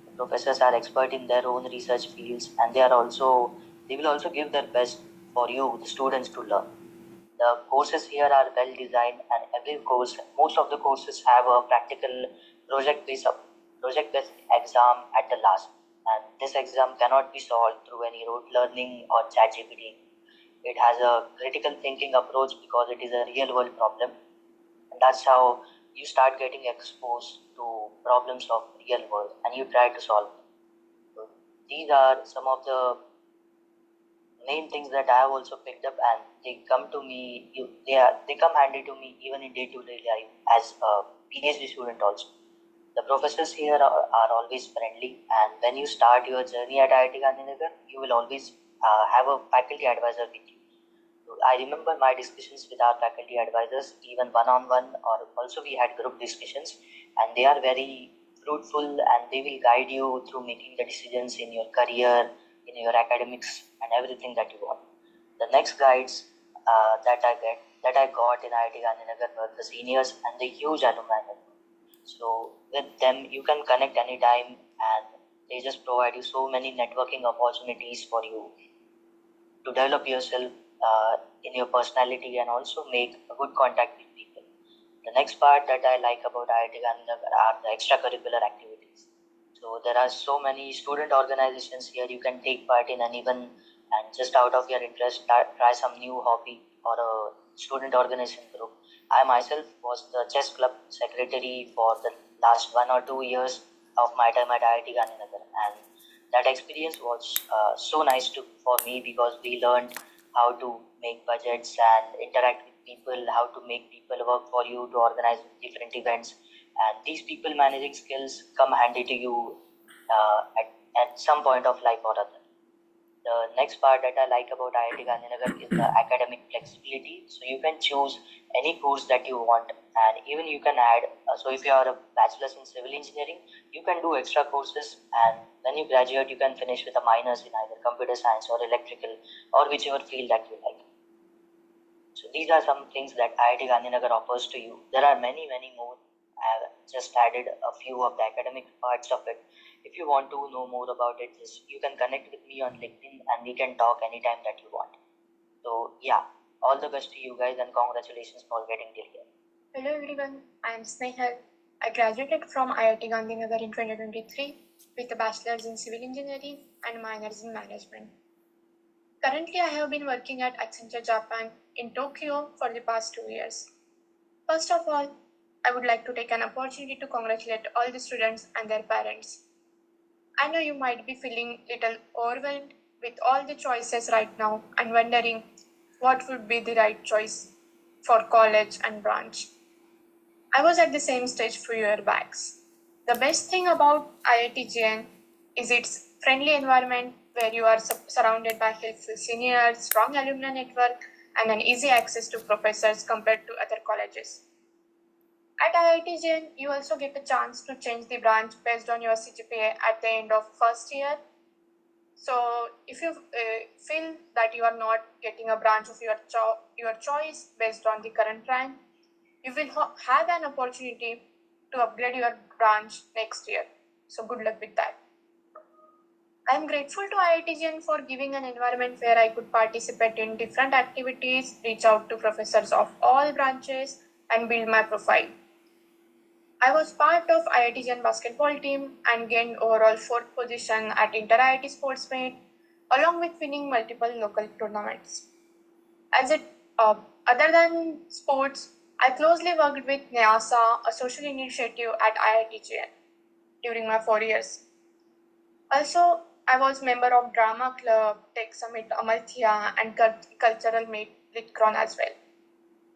The professors are expert in their own research fields, and they will also give their best for you, the students, to learn. The courses here are well designed, and most of the courses have a practical project-based exam at the last. And this exam cannot be solved through any rote learning or ChatGPT. It has a critical thinking approach because it is a real world problem. And that's how you start getting exposed to problems of real world and you try to solve them. So these are some of the main things that I have also picked up, and they come to me. They come handy to me even in day-to-day life as a PhD student also. The professors here are always friendly, and when you start your journey at IIT Gandhinagar, you will always have a faculty advisor with you. So I remember my discussions with our faculty advisors, even one-on-one, or also we had group discussions, and they are very fruitful and they will guide you through making the decisions in your career, in your academics, and everything that you want. The next guides that I got in IIT Gandhinagar were the seniors and the huge alumni network. So with them, you can connect anytime, and they just provide you so many networking opportunities for you to develop yourself in your personality and also make a good contact with people. The next part that I like about IIT Gandhinagar are the extracurricular activities. So there are so many student organizations here you can take part in, and even and just out of your interest try some new hobby or a student organization group. I myself was the chess club secretary for the last 1 or 2 years of my time at IIT Gandhinagar, and that experience was so nice for me because we learned how to make budgets and interact with people, how to make people work for you to organize different events, and these people managing skills come handy to you at some point of life or other. The next part that I like about IIT Gandhinagar is the academic flexibility. So you can choose any course that you want, and even you can add. So if you are a bachelor's in civil engineering, you can do extra courses, and when you graduate, you can finish with a minors in either computer science or electrical or whichever field that you like. So these are some things that IIT Gandhinagar offers to you. There are many, many more. I have just added a few of the academic parts of it. If you want to know more about it, you can connect with me on LinkedIn and we can talk anytime that you want. So yeah, all the best to you guys and congratulations for getting till here. Hello everyone, I am Snehal. I graduated from IIT Gandhinagar in 2023 with a bachelor's in civil engineering and minors in management. Currently, I have been working at Accenture Japan in Tokyo for the past 2 years. First of all, I would like to take an opportunity to congratulate all the students and their parents. I know you might be feeling a little overwhelmed with all the choices right now and wondering what would be the right choice for college and branch. I was at the same stage few years back. The best thing about IIT GN is its friendly environment where you are surrounded by helpful seniors, strong alumni network, and an easy access to professors compared to other colleges. At IIT GN, you also get a chance to change the branch based on your CGPA at the end of first year. So if you feel that you are not getting a branch of your choice based on the current rank, you will have an opportunity to upgrade your branch next year. So good luck with that. I am grateful to IIT GN for giving an environment where I could participate in different activities, reach out to professors of all branches, and build my profile. I was part of IIT GN basketball team and gained overall 4th position at Inter-IIT Sports Meet, along with winning multiple local tournaments. Other than sports, I closely worked with NYASA, a social initiative at IIT GN during my 4 years. Also, I was member of Drama Club, Tech Summit Amalthea, and Cultural Meet Litcron as well.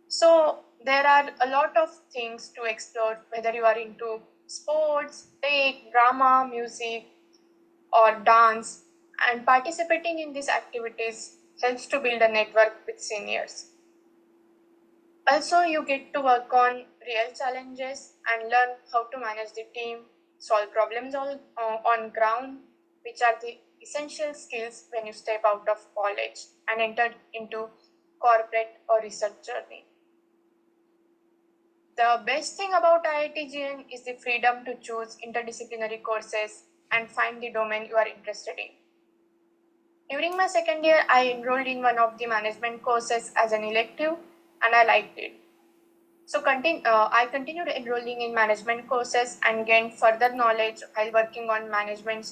So there are a lot of things to explore, whether you are into sports, tech, drama, music, or dance, and participating in these activities helps to build a network with seniors. Also, you get to work on real challenges and learn how to manage the team, solve problems on ground, which are the essential skills when you step out of college and enter into corporate or research journey. The best thing about IIT GN is the freedom to choose interdisciplinary courses and find the domain you are interested in. During my second year, I enrolled in one of the management courses as an elective and I liked it. So I continued enrolling in management courses and gained further knowledge while working on management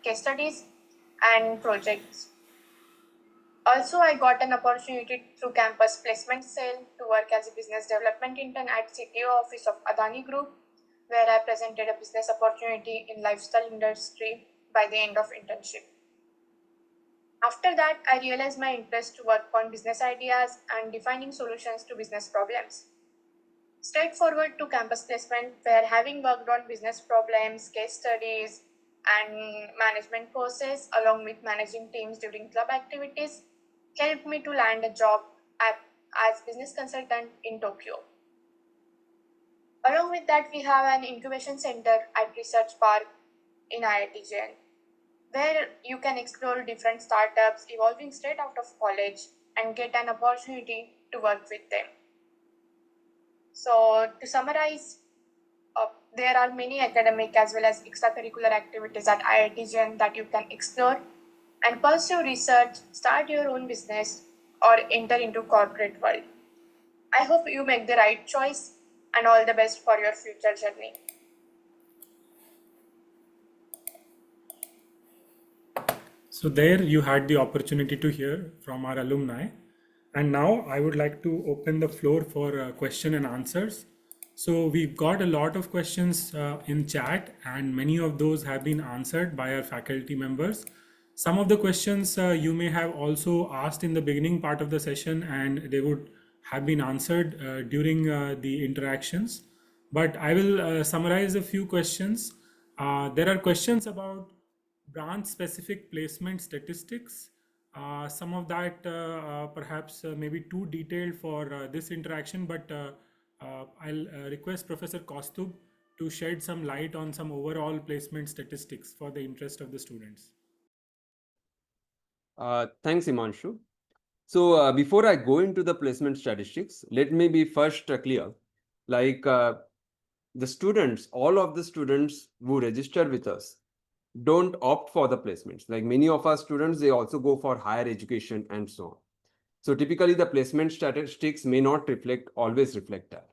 case studies and projects. Also, I got an opportunity through campus placement cell to work as a business development intern at CTO office of Adani Group, where I presented a business opportunity in lifestyle industry by the end of internship. After that, I realized my interest to work on business ideas and defining solutions to business problems. Straightforward to campus placement, where having worked on business problems, case studies, and management courses, along with managing teams during club activities, helped me to land a job as business consultant in Tokyo. Along with that, we have an incubation center at Research Park in IIT GN, where you can explore different startups evolving straight out of college and get an opportunity to work with them. So to summarize, there are many academic as well as extracurricular activities at IIT GN that you can explore and pursue research, start your own business, or enter into corporate world. I hope you make the right choice and all the best for your future journey. So there you had the opportunity to hear from our alumni. And now I would like to open the floor for question and answers. So we've got a lot of questions in chat and many of those have been answered by our faculty members. Some of the questions you may have also asked in the beginning part of the session and they would have been answered during the interactions. But I will summarize a few questions. There are questions about branch specific placement statistics. Some of that perhaps maybe too detailed for this interaction, but I'll request Professor Kostub to shed some light on some overall placement statistics for the interest of the students. Thanks, Himanshu. So before I go into the placement statistics, let me be first clear. Like the students, all of the students who register with us don't opt for the placements. Like many of our students, they also go for higher education and so on. So typically the placement statistics may not always reflect that.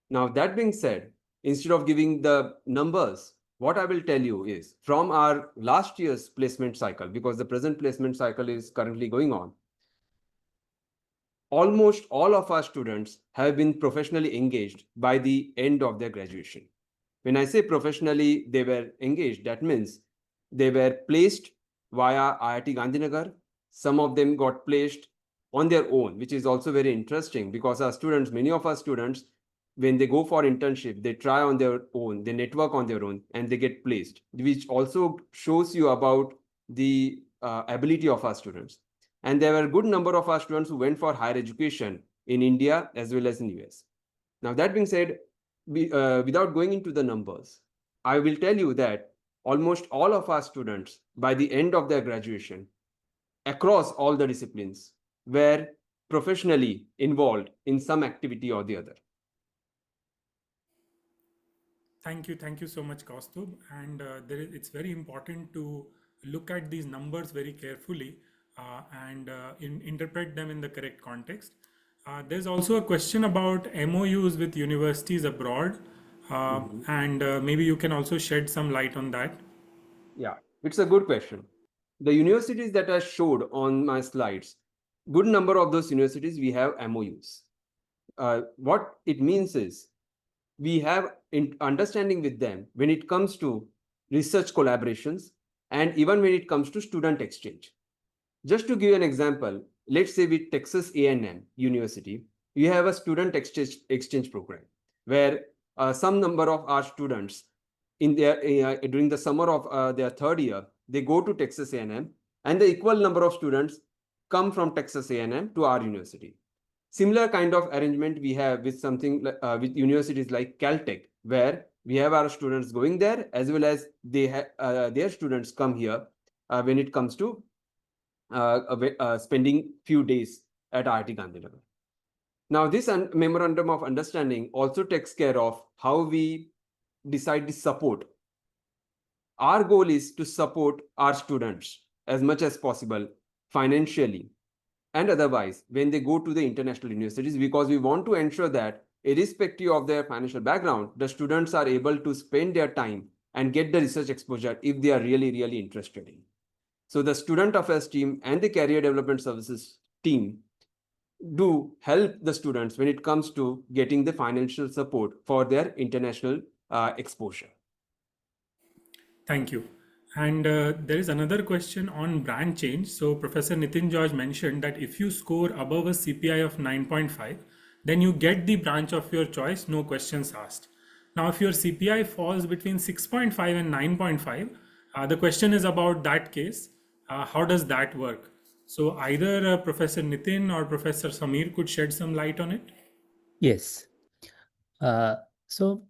Now, that being said, instead of giving the numbers, what I will tell you is from our last year's placement cycle, because the present placement cycle is currently going on, almost all of our students have been professionally engaged by the end of their graduation. When I say professionally, they were engaged, that means they were placed via IIT Gandhinagar. Some of them got placed on their own, which is also very interesting because our students, many of our students when they go for internship, they try on their own, they network on their own, and they get placed, which also shows you about the ability of our students. And there were a good number of our students who went for higher education in India as well as in US. Now, that being said, without going into the numbers, I will tell you that almost all of our students, by the end of their graduation, across all the disciplines, were professionally involved in some activity or the other. Thank you so much, Kaustubh. And it's very important to look at these numbers very carefully and interpret them in the correct context. There's also a question about MOUs with universities abroad, and maybe you can also shed some light on that. Yeah, it's a good question. The universities that I showed on my slides, good number of those universities we have MOUs. What it means is we have understanding with them when it comes to research collaborations and even when it comes to student exchange. Just to give you an example, let's say with Texas A&M University, we have a student exchange program where some number of our students in their during the summer of their third year, they go to Texas A&M, and the equal number of students come from Texas A&M to our university. Similar kind of arrangement we have with something with universities like Caltech, where we have our students going there as well as they their students come here when it comes to spending few days at IIT Gandhinagar. Now, this memorandum of understanding also takes care of how we decide the support. Our goal is to support our students as much as possible financially and otherwise when they go to the international universities, because we want to ensure that irrespective of their financial background, the students are able to spend their time and get the research exposure if they are really, really interested in. So the student affairs team and the career development services team do help the students when it comes to getting the financial support for their international exposure. Thank you. And there is another question on brand change. So Professor Nitin George mentioned that if you score above a CPI of 9.5, then you get the branch of your choice, no questions asked. Now, if your CPI falls between 6.5 and 9.5, the question is about that case. How does that work? So either Professor Nitin or Professor Samir could shed some light on it. Yes. So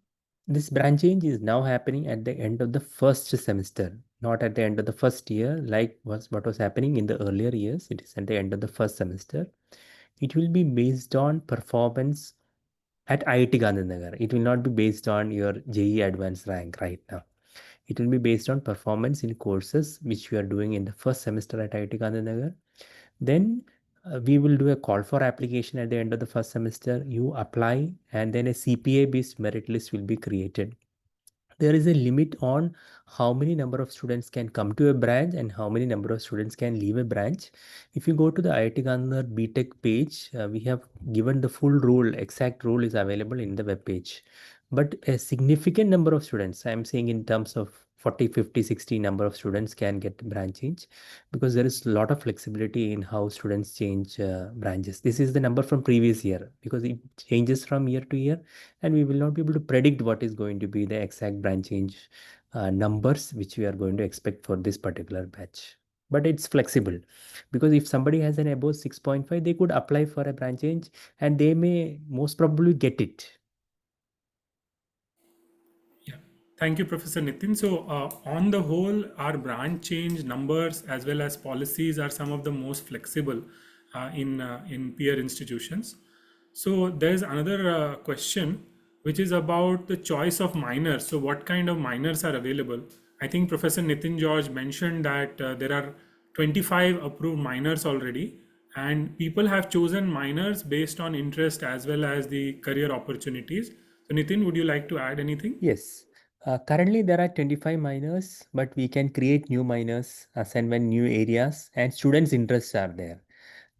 this branch change is now happening at the end of the first semester, not at the end of the first year, like what was happening in the earlier years. It is at the end of the first semester. It will be based on performance at IIT Gandhinagar. It will not be based on your JEE advanced rank right now. It will be based on performance in courses which you are doing in the first semester at IIT Gandhinagar. Then we will do a call for application at the end of the first semester. You apply, and then a CPA based merit list will be created. There is a limit on how many number of students can come to a branch and how many number of students can leave a branch. If you go to the IIT Gandhinagar BTech page, we have given the full rule, exact rule is available in the web page. But a significant number of students, I'm saying in terms of 40, 50, 60 number of students can get branch change, because there is a lot of flexibility in how students change branches. This is the number from previous year because it changes from year to year, and we will not be able to predict what is going to be the exact branch change numbers which we are going to expect for this particular batch. But it's flexible, because if somebody has an above 6.5, they could apply for a branch change and they may most probably get it. Thank you, Professor Nitin. So, on the whole, our branch change numbers as well as policies are some of the most flexible in peer institutions. So, there's another question which is about the choice of minors. So, what kind of minors are available? I think Professor Nitin George mentioned that there are 25 approved minors already, and people have chosen minors based on interest as well as the career opportunities. So, Nitin, would you like to add anything? Yes. Currently, there are 25 minors, but we can create new minors as and when new areas and students' interests are there.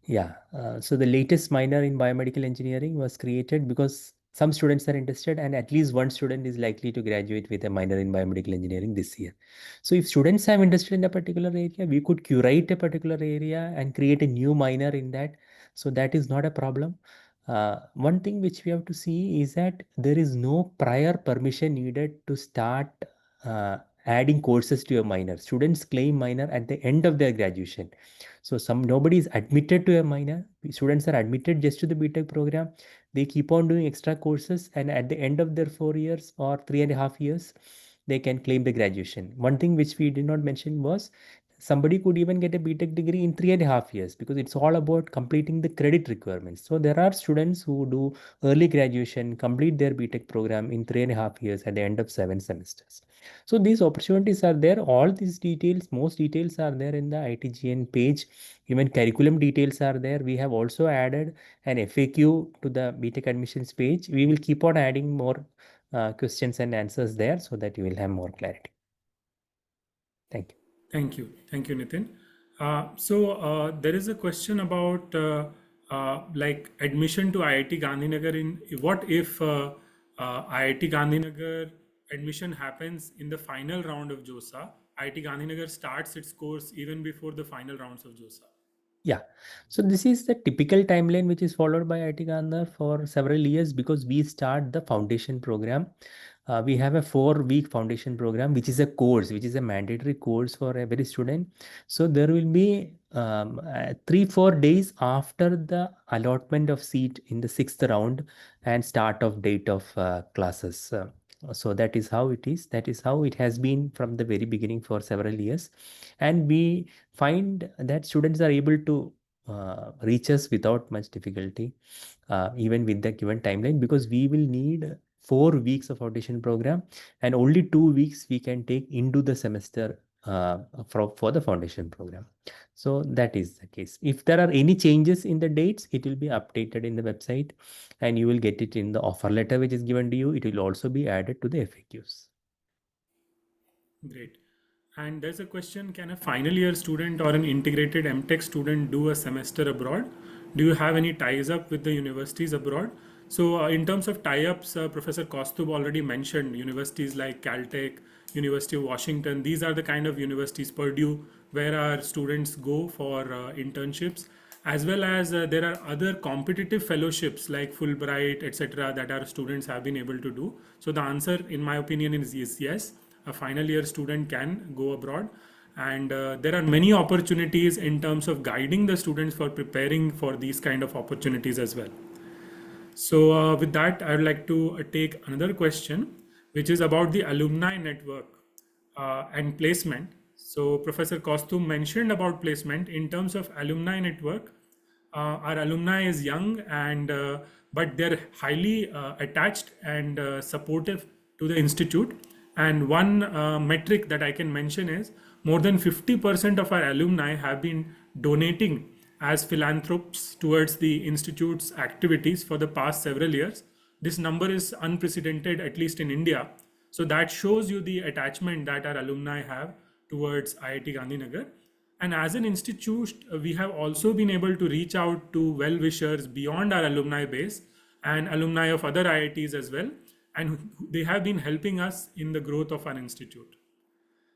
Yeah. So the latest minor in biomedical engineering was created because some students are interested, and at least one student is likely to graduate with a minor in biomedical engineering this year. So if students have interested in a particular area, we could curate a particular area and create a new minor in that. So that is not a problem. One thing which we have to see is that there is no prior permission needed to start adding courses to your minor. Students claim minor at the end of their graduation. So nobody is admitted to a minor. Students are admitted just to the BTech program. They keep on doing extra courses, and at the end of their 4 years or 3.5 years, they can claim the graduation. One thing which we did not mention was somebody could even get a BTech degree in 3.5 years, because it's all about completing the credit requirements. So there are students who do early graduation, complete their BTech program in 3.5 years at the end of 7 semesters. So these opportunities are there. All these details, most details are there in the ITGN page. Even curriculum details are there. We have also added an FAQ to the BTech admissions page. We will keep on adding more questions and answers there so that you will have more clarity. Thank you. Thank you, Nitin. There is a question about like admission to IIT Gandhinagar. In what if IIT Gandhinagar admission happens in the final round of JOSA? IIT Gandhinagar starts its course even before the final rounds of JOSA. Yeah, so this is the typical timeline which is followed by IIT Gandhinagar for several years, because we start the foundation program. We have a 4-week foundation program, which is a course, which is a mandatory course for every student. So there will be 3-4 days after the allotment of seat in the 6th round and start of date of classes. So that is how it is. That is how it has been from the very beginning for several years. And we find that students are able to reach us without much difficulty, even with the given timeline, because we will need 4 weeks of foundation program, and only 2 weeks we can take into the semester for the foundation program. So that is the case. If there are any changes in the dates, it will be updated in the website, and you will get it in the offer letter which is given to you. It will also be added to the FAQs. Great. And there's a question, can a final year student or an integrated MTech student do a semester abroad? Do you have any ties up with the universities abroad? So in terms of tie-ups, Professor Kostub already mentioned universities like Caltech, University of Washington. These are the kind of universities, Purdue, where our students go for internships, as well as there are other competitive fellowships like Fulbright, etc., that our students have been able to do. So the answer, in my opinion, is yes. A final year student can go abroad, and there are many opportunities in terms of guiding the students for preparing for these kind of opportunities as well. So with that, I would like to take another question, which is about the alumni network and placement. So Professor Kostum mentioned about placement. In terms of alumni network, our alumni is young, and but they're highly attached and supportive to the institute. And one metric that I can mention is more than 50% of our alumni have been donating as philanthropes towards the institute's activities for the past several years. This number is unprecedented, at least in India. So that shows you the attachment that our alumni have towards IIT Gandhinagar. And as an institute, we have also been able to reach out to well-wishers beyond our alumni base and alumni of other IITs as well. And they have been helping us in the growth of our institute.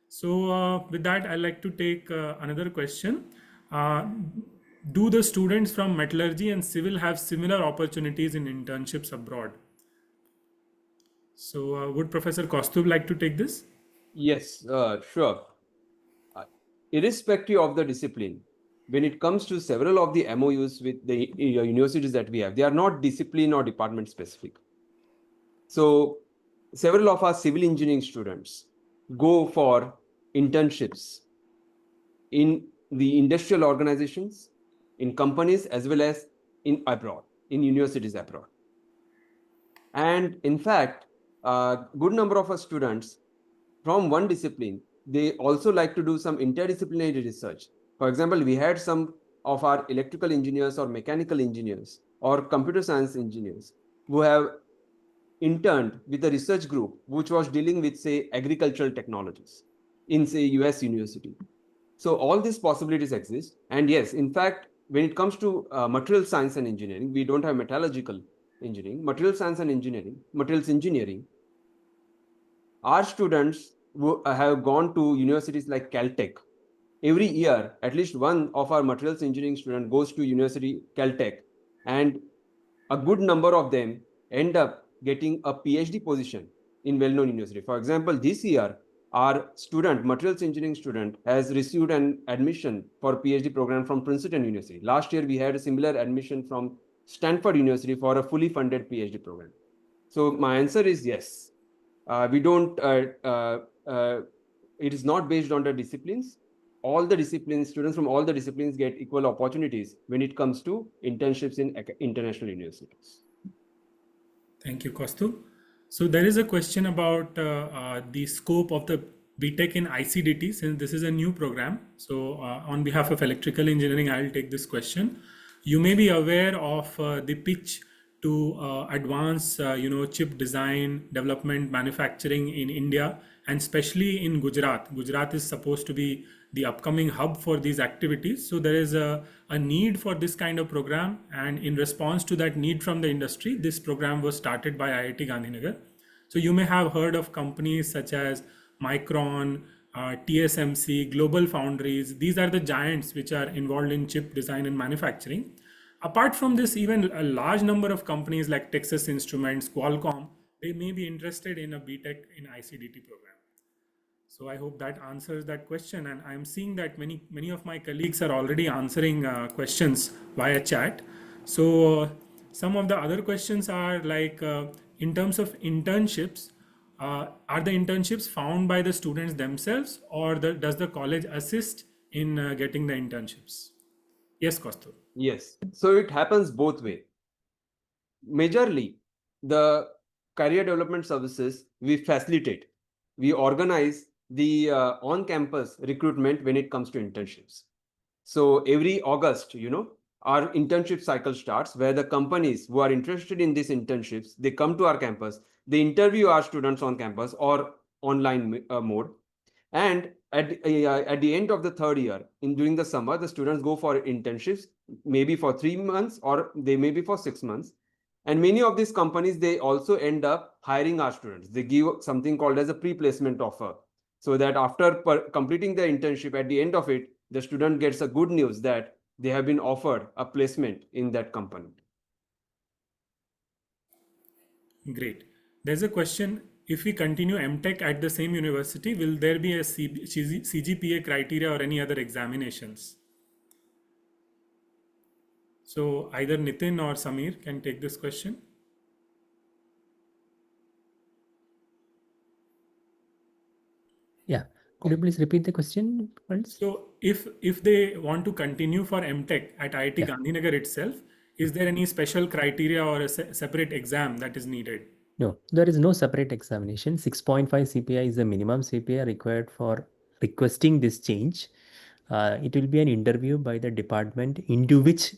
So with that, I'd like to take another question. Do the students from metallurgy and civil have similar opportunities in internships abroad? So would Professor Kostub like to take this? Yes, sure. Irrespective of the discipline, when it comes to several of the MOUs with the universities that we have, they are not discipline or department specific. So several of our civil engineering students go for internships in the industrial organizations, in companies, as well as in abroad, in universities abroad. And in fact, a good number of our students from one discipline, they also like to do some interdisciplinary research. For example, we had some of our electrical engineers or mechanical engineers or computer science engineers who have interned with a research group which was dealing with, say, agricultural technologies in, say, US university. So all these possibilities exist. And yes, in fact, when it comes to material science and engineering, we don't have metallurgical engineering, materials engineering, our students have gone to universities like Caltech. Every year, at least one of our materials engineering student goes to University Caltech and a good number of them end up getting a PhD position in well-known university. For example, this year, our student, materials engineering student, has received an admission for PhD program from Princeton University. Last year, we had a similar admission from Stanford University for a fully funded PhD program. So my answer is yes. We don't, it is not based on the disciplines. All the disciplines, students from all the disciplines get equal opportunities when it comes to internships in international universities. Thank you, Kaustubh. So there is a question about the scope of the BTech in ICDT, since this is a new program. So on behalf of electrical engineering, I'll take this question. You may be aware of the pitch to advance, chip design, development, manufacturing in India, and especially in Gujarat. Gujarat is supposed to be the upcoming hub for these activities. So there is a need for this kind of program. And in response to that need from the industry, this program was started by IIT Gandhinagar. So you may have heard of companies such as Micron, TSMC, Global Foundries. These are the giants which are involved in chip design and manufacturing. Apart from this, even a large number of companies like Texas Instruments, Qualcomm, they may be interested in a BTech in ICDT program. So I hope that answers that question. And I'm seeing that many of my colleagues are already answering questions via chat. So some of the other questions are like, in terms of internships, are the internships found by the students themselves, or does the college assist in getting the internships? Yes, Kaustubh. Yes. So it happens both way. Majorly, the career development services we facilitate. We organize the on-campus recruitment when it comes to internships. So every August, our internship cycle starts, where the companies who are interested in these internships, they come to our campus, they interview our students on campus or online mode. And at the end of the third year, during the summer, the students go for internships, maybe for 3 months or they may be for 6 months. And many of these companies, they also end up hiring our students. They give something called as a pre-placement offer, so that after completing the internship, at the end of it, the student gets a good news that they have been offered a placement in that company. Great. There's a question: if we continue MTech at the same university, will there be a CGPA criteria or any other examinations? So either Nitin or Samir can take this question. Yeah. Could you please repeat the question once? So if they want to continue for MTech at IIT Gandhinagar itself, is there any special criteria or a separate exam that is needed? No, there is no separate examination. 6.5 CPI is the minimum CPI required for requesting this change. It will be an interview by the department into which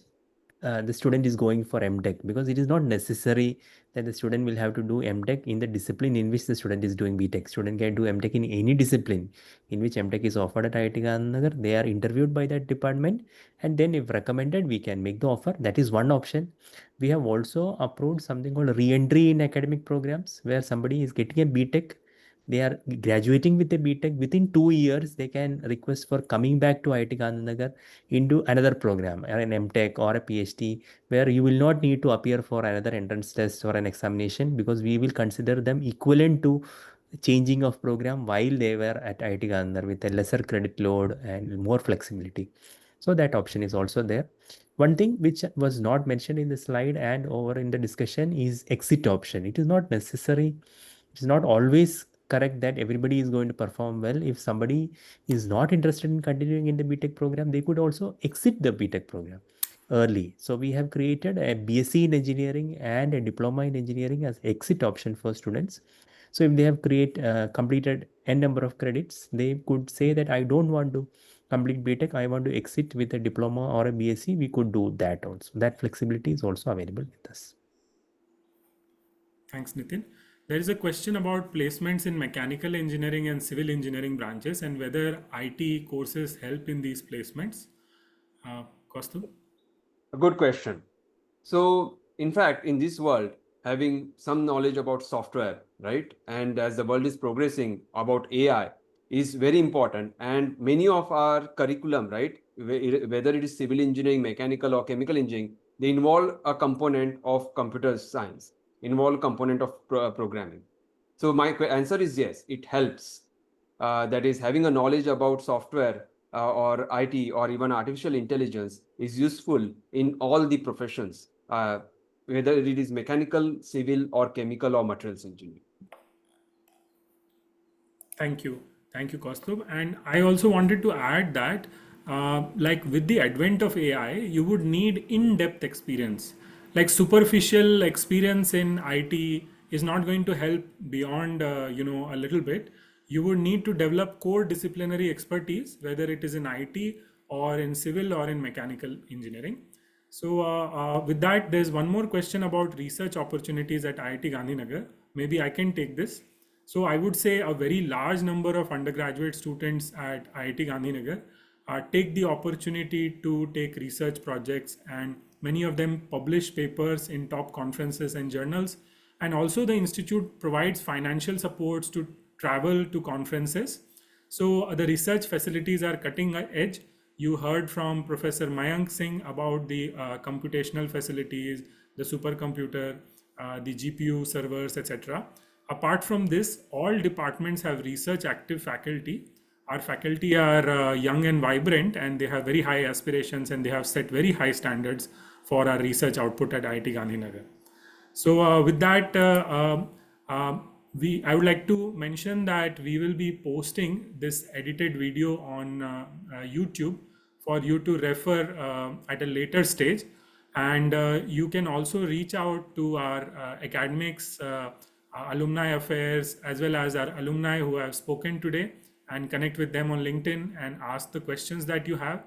the student is going for MTech, because it is not necessary that the student will have to do MTech in the discipline in which the student is doing BTech. Student can do MTech in any discipline in which MTech is offered at IIT Gandhinagar. They are interviewed by that department, and then if recommended, we can make the offer. That is one option. We have also approved something called re-entry in academic programs, where somebody is getting a BTech, they are graduating with a BTech. Within 2 years, they can request for coming back to IIT Gandhinagar into another program, an MTech or a PhD, where you will not need to appear for another entrance test or an examination, because we will consider them equivalent to changing of program while they were at IIT Gandhinagar with a lesser credit load and more flexibility. So that option is also there. One thing which was not mentioned in the slide and over in the discussion is exit option. It is not necessary. It is not always correct that everybody is going to perform well. If somebody is not interested in continuing in the BTech program, they could also exit the BTech program early. So we have created a BSc in engineering and a diploma in engineering as exit option for students. So if they have completed n number of credits, they could say that I don't want to complete BTech, I want to exit with a diploma or a BSc. We could do that also. That flexibility is also available with us. Thanks, Nitin. There is a question about placements in mechanical engineering and civil engineering branches and whether IT courses help in these placements. Kaustubh? A good question. So, in fact, in this world, having some knowledge about software, right, and as the world is progressing about AI is very important. And many of our curriculum, right, whether it is civil engineering, mechanical or chemical engineering, They involve a component of computer science, involve component of programming. So my answer is yes, it helps. That is, having a knowledge about software or IT or even artificial intelligence is useful in all the professions, whether it is mechanical, civil, or chemical or materials engineering. Thank you. Thank you, Kaustubh. And I also wanted to add that, like with the advent of AI, you would need in-depth experience. Like superficial experience in IT is not going to help beyond, a little bit. You would need to develop core disciplinary expertise, whether it is in IT or in civil or in mechanical engineering. So with that, there's one more question about research opportunities at IIT Gandhinagar. Maybe I can take this. So I would say a very large number of undergraduate students at IIT Gandhinagar take the opportunity to take research projects, and many of them publish papers in top conferences and journals. And also the institute provides financial supports to travel to conferences. So the research facilities are cutting edge. You heard from Professor Mayank Singh about the computational facilities, the supercomputer, the GPU servers, etc. Apart from this, all departments have research active faculty. Our faculty are young and vibrant, and they have very high aspirations, and they have set very high standards for our research output at IIT Gandhinagar. So with that, I would like to mention that we will be posting this edited video on YouTube for you to refer at a later stage. And you can also reach out to our academics, alumni affairs, as well as our alumni who have spoken today, and connect with them on LinkedIn and ask the questions that you have.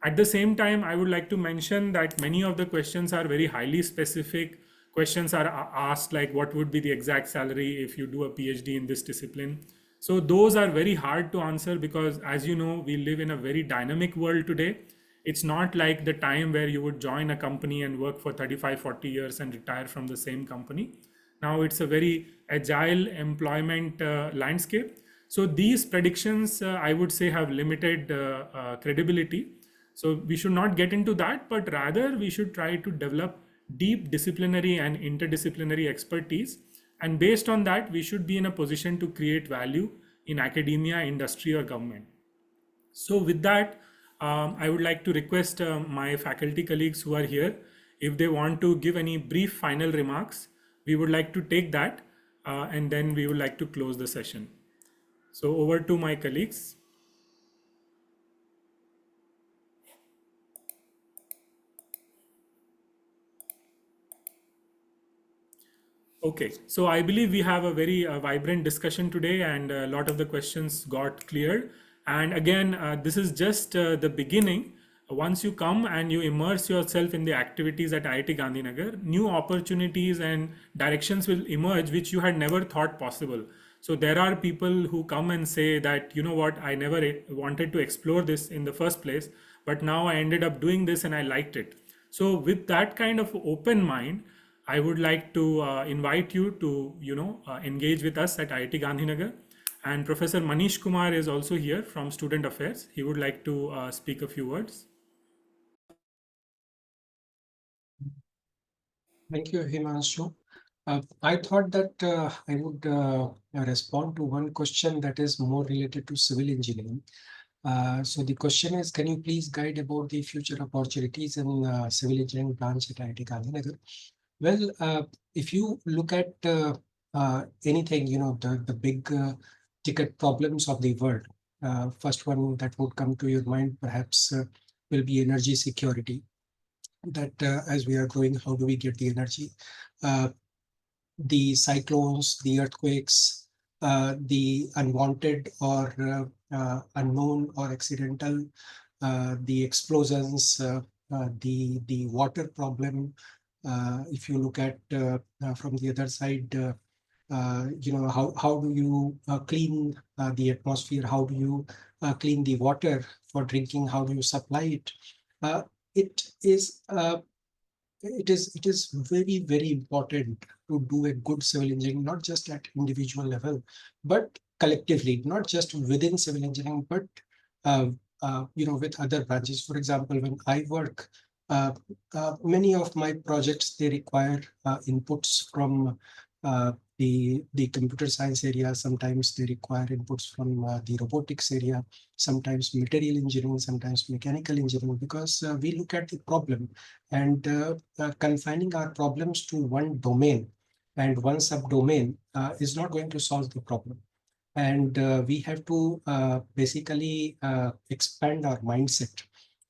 At the same time, I would like to mention that many of the questions are very highly specific. Questions are asked like, what would be the exact salary if you do a PhD in this discipline? So those are very hard to answer because, as you know, we live in a very dynamic world today. It's not like the time where you would join a company and work for 35, 40 years and retire from the same company. Now it's a very agile employment landscape. So these predictions, I would say, have limited credibility. So we should not get into that, but rather we should try to develop deep disciplinary and interdisciplinary expertise. And based on that, we should be in a position to create value in academia, industry, or government. So with that, I would like to request my faculty colleagues who are here, if they want to give any brief final remarks, we would like to take that, and then we would like to close the session. So over to my colleagues. Okay, so I believe we have a very vibrant discussion today, and a lot of the questions got cleared. And again, this is just the beginning. Once you come and you immerse yourself in the activities at IIT Gandhinagar, new opportunities and directions will emerge which you had never thought possible. So there are people who come and say that, you know what, I never wanted to explore this in the first place, but now I ended up doing this and I liked it. So with that kind of open mind, I would like to invite you to, engage with us at IIT Gandhinagar. And Professor Manish Kumar is also here from Student Affairs. He would like to speak a few words. Thank you, Himanshu. I thought that I would respond to one question that is more related to civil engineering. So the question is, can you please guide about the future opportunities in civil engineering branch at IIT Gandhinagar? Well, if you look at anything, the big ticket problems of the world, first one that would come to your mind perhaps will be energy security. That as we are growing, how do we get the energy? The cyclones, the earthquakes, the unwanted or unknown or accidental, the explosions, the water problem. If you look at from the other side, how do you clean the atmosphere? How do you clean the water for drinking? How do you supply it? It is it is very, very important to do a good civil engineering, not just at individual level, but collectively, not just within civil engineering, but with other branches. For example, when I work Many of my projects, they require inputs from the computer science area. Sometimes they require inputs from the robotics area, sometimes material engineering, sometimes mechanical engineering, because we look at the problem and confining our problems to one domain and one subdomain is not going to solve the problem. And we have to basically expand our mindset.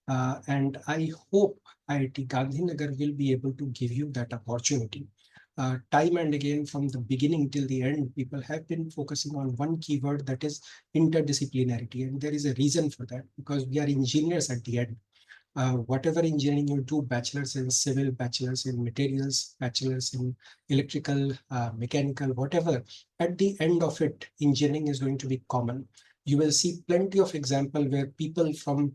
And I hope IIT Gandhinagar will be able to give you that opportunity. Time and again, from the beginning till the end, people have been focusing on one keyword, that is interdisciplinarity. And there is a reason for that, because we are engineers at the end. Whatever engineering you do, bachelor's in civil, bachelor's in materials, bachelor's in electrical, mechanical, whatever, at the end of it, engineering is going to be common. You will see plenty of example where people from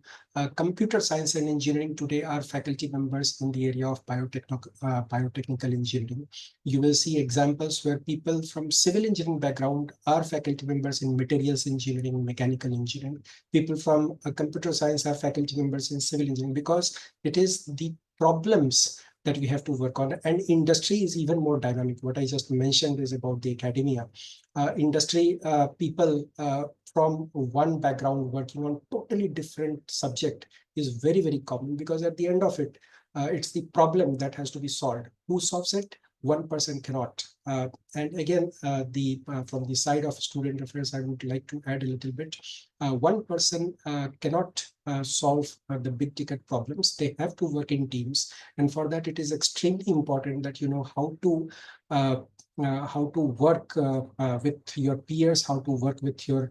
computer science and engineering today are faculty members in the area of biotechnical engineering. You will see examples where people from civil engineering background are faculty members in materials engineering, mechanical engineering. People from computer science are faculty members in civil engineering, because it is the problems that we have to work on. And industry is even more dynamic. What I just mentioned is about the academia. Industry people from one background working on totally different subject is very, very common, because at the end of it, it's the problem that has to be solved. Who solves it? One person cannot. And again, from the side of student affairs, I would like to add a little bit. One person cannot solve the big ticket problems. They have to work in teams. And for that, it is extremely important that you know how to work with your peers, how to work with your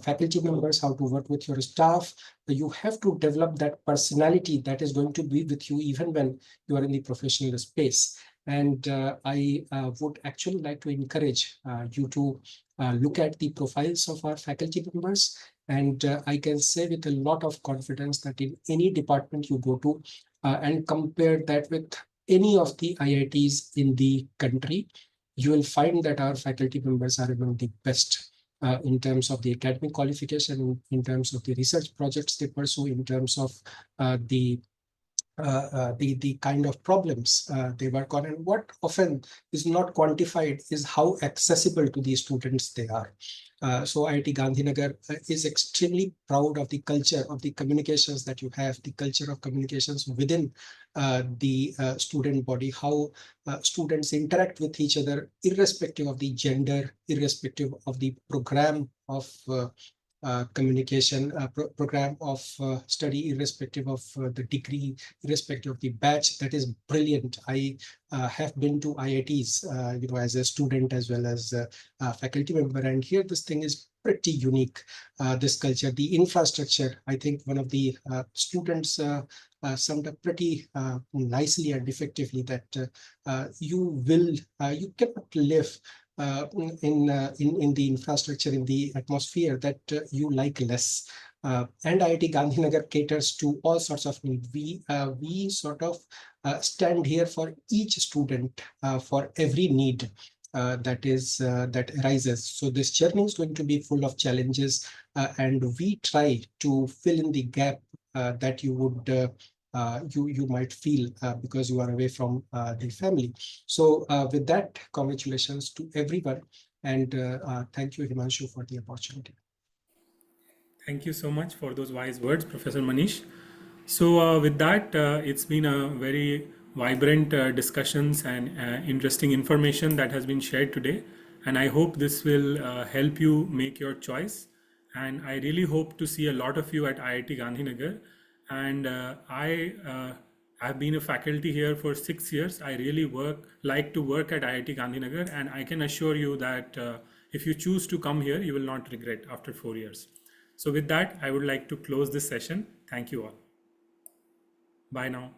faculty members, how to work with your staff. You have to develop that personality that is going to be with you even when you are in the professional space. And I would actually like to encourage you to look at the profiles of our faculty members. And I can say with a lot of confidence that in any department you go to and compare that with any of the IITs in the country, you will find that our faculty members are among the best in terms of the academic qualification, in terms of the research projects they pursue, in terms of the kind of problems they work on. And what often is not quantified is how accessible to the students they are. So IIT Gandhinagar is extremely proud of the culture of the communications that you have, the culture of communications within the student body, how students interact with each other, irrespective of the gender, irrespective of the program of communication program of study, irrespective of the degree, irrespective of the batch. That is brilliant. I have been to IITs, as a student as well as a faculty member, and here this thing is pretty unique. This culture, the infrastructure, I think one of the students summed up pretty nicely and effectively that you cannot live in the infrastructure, in the atmosphere that you like less. And IIT Gandhinagar caters to all sorts of needs. We sort of stand here for each student, for every need that arises. So this journey is going to be full of challenges, and we try to fill in the gap that you would you might feel because you are away from the family. So with that, congratulations to everyone, and thank you, Himanshu, for the opportunity. Thank you so much for those wise words, Professor Manish. So with that, it's been a very vibrant discussions and interesting information that has been shared today. And I hope this will help you make your choice. And I really hope to see a lot of you at IIT Gandhinagar. And I've been a faculty here for 6 years. I really like to work at IIT Gandhinagar, and I can assure you that if you choose to come here, you will not regret after 4 years. So with that, I would like to close this session. Thank you all. Bye now.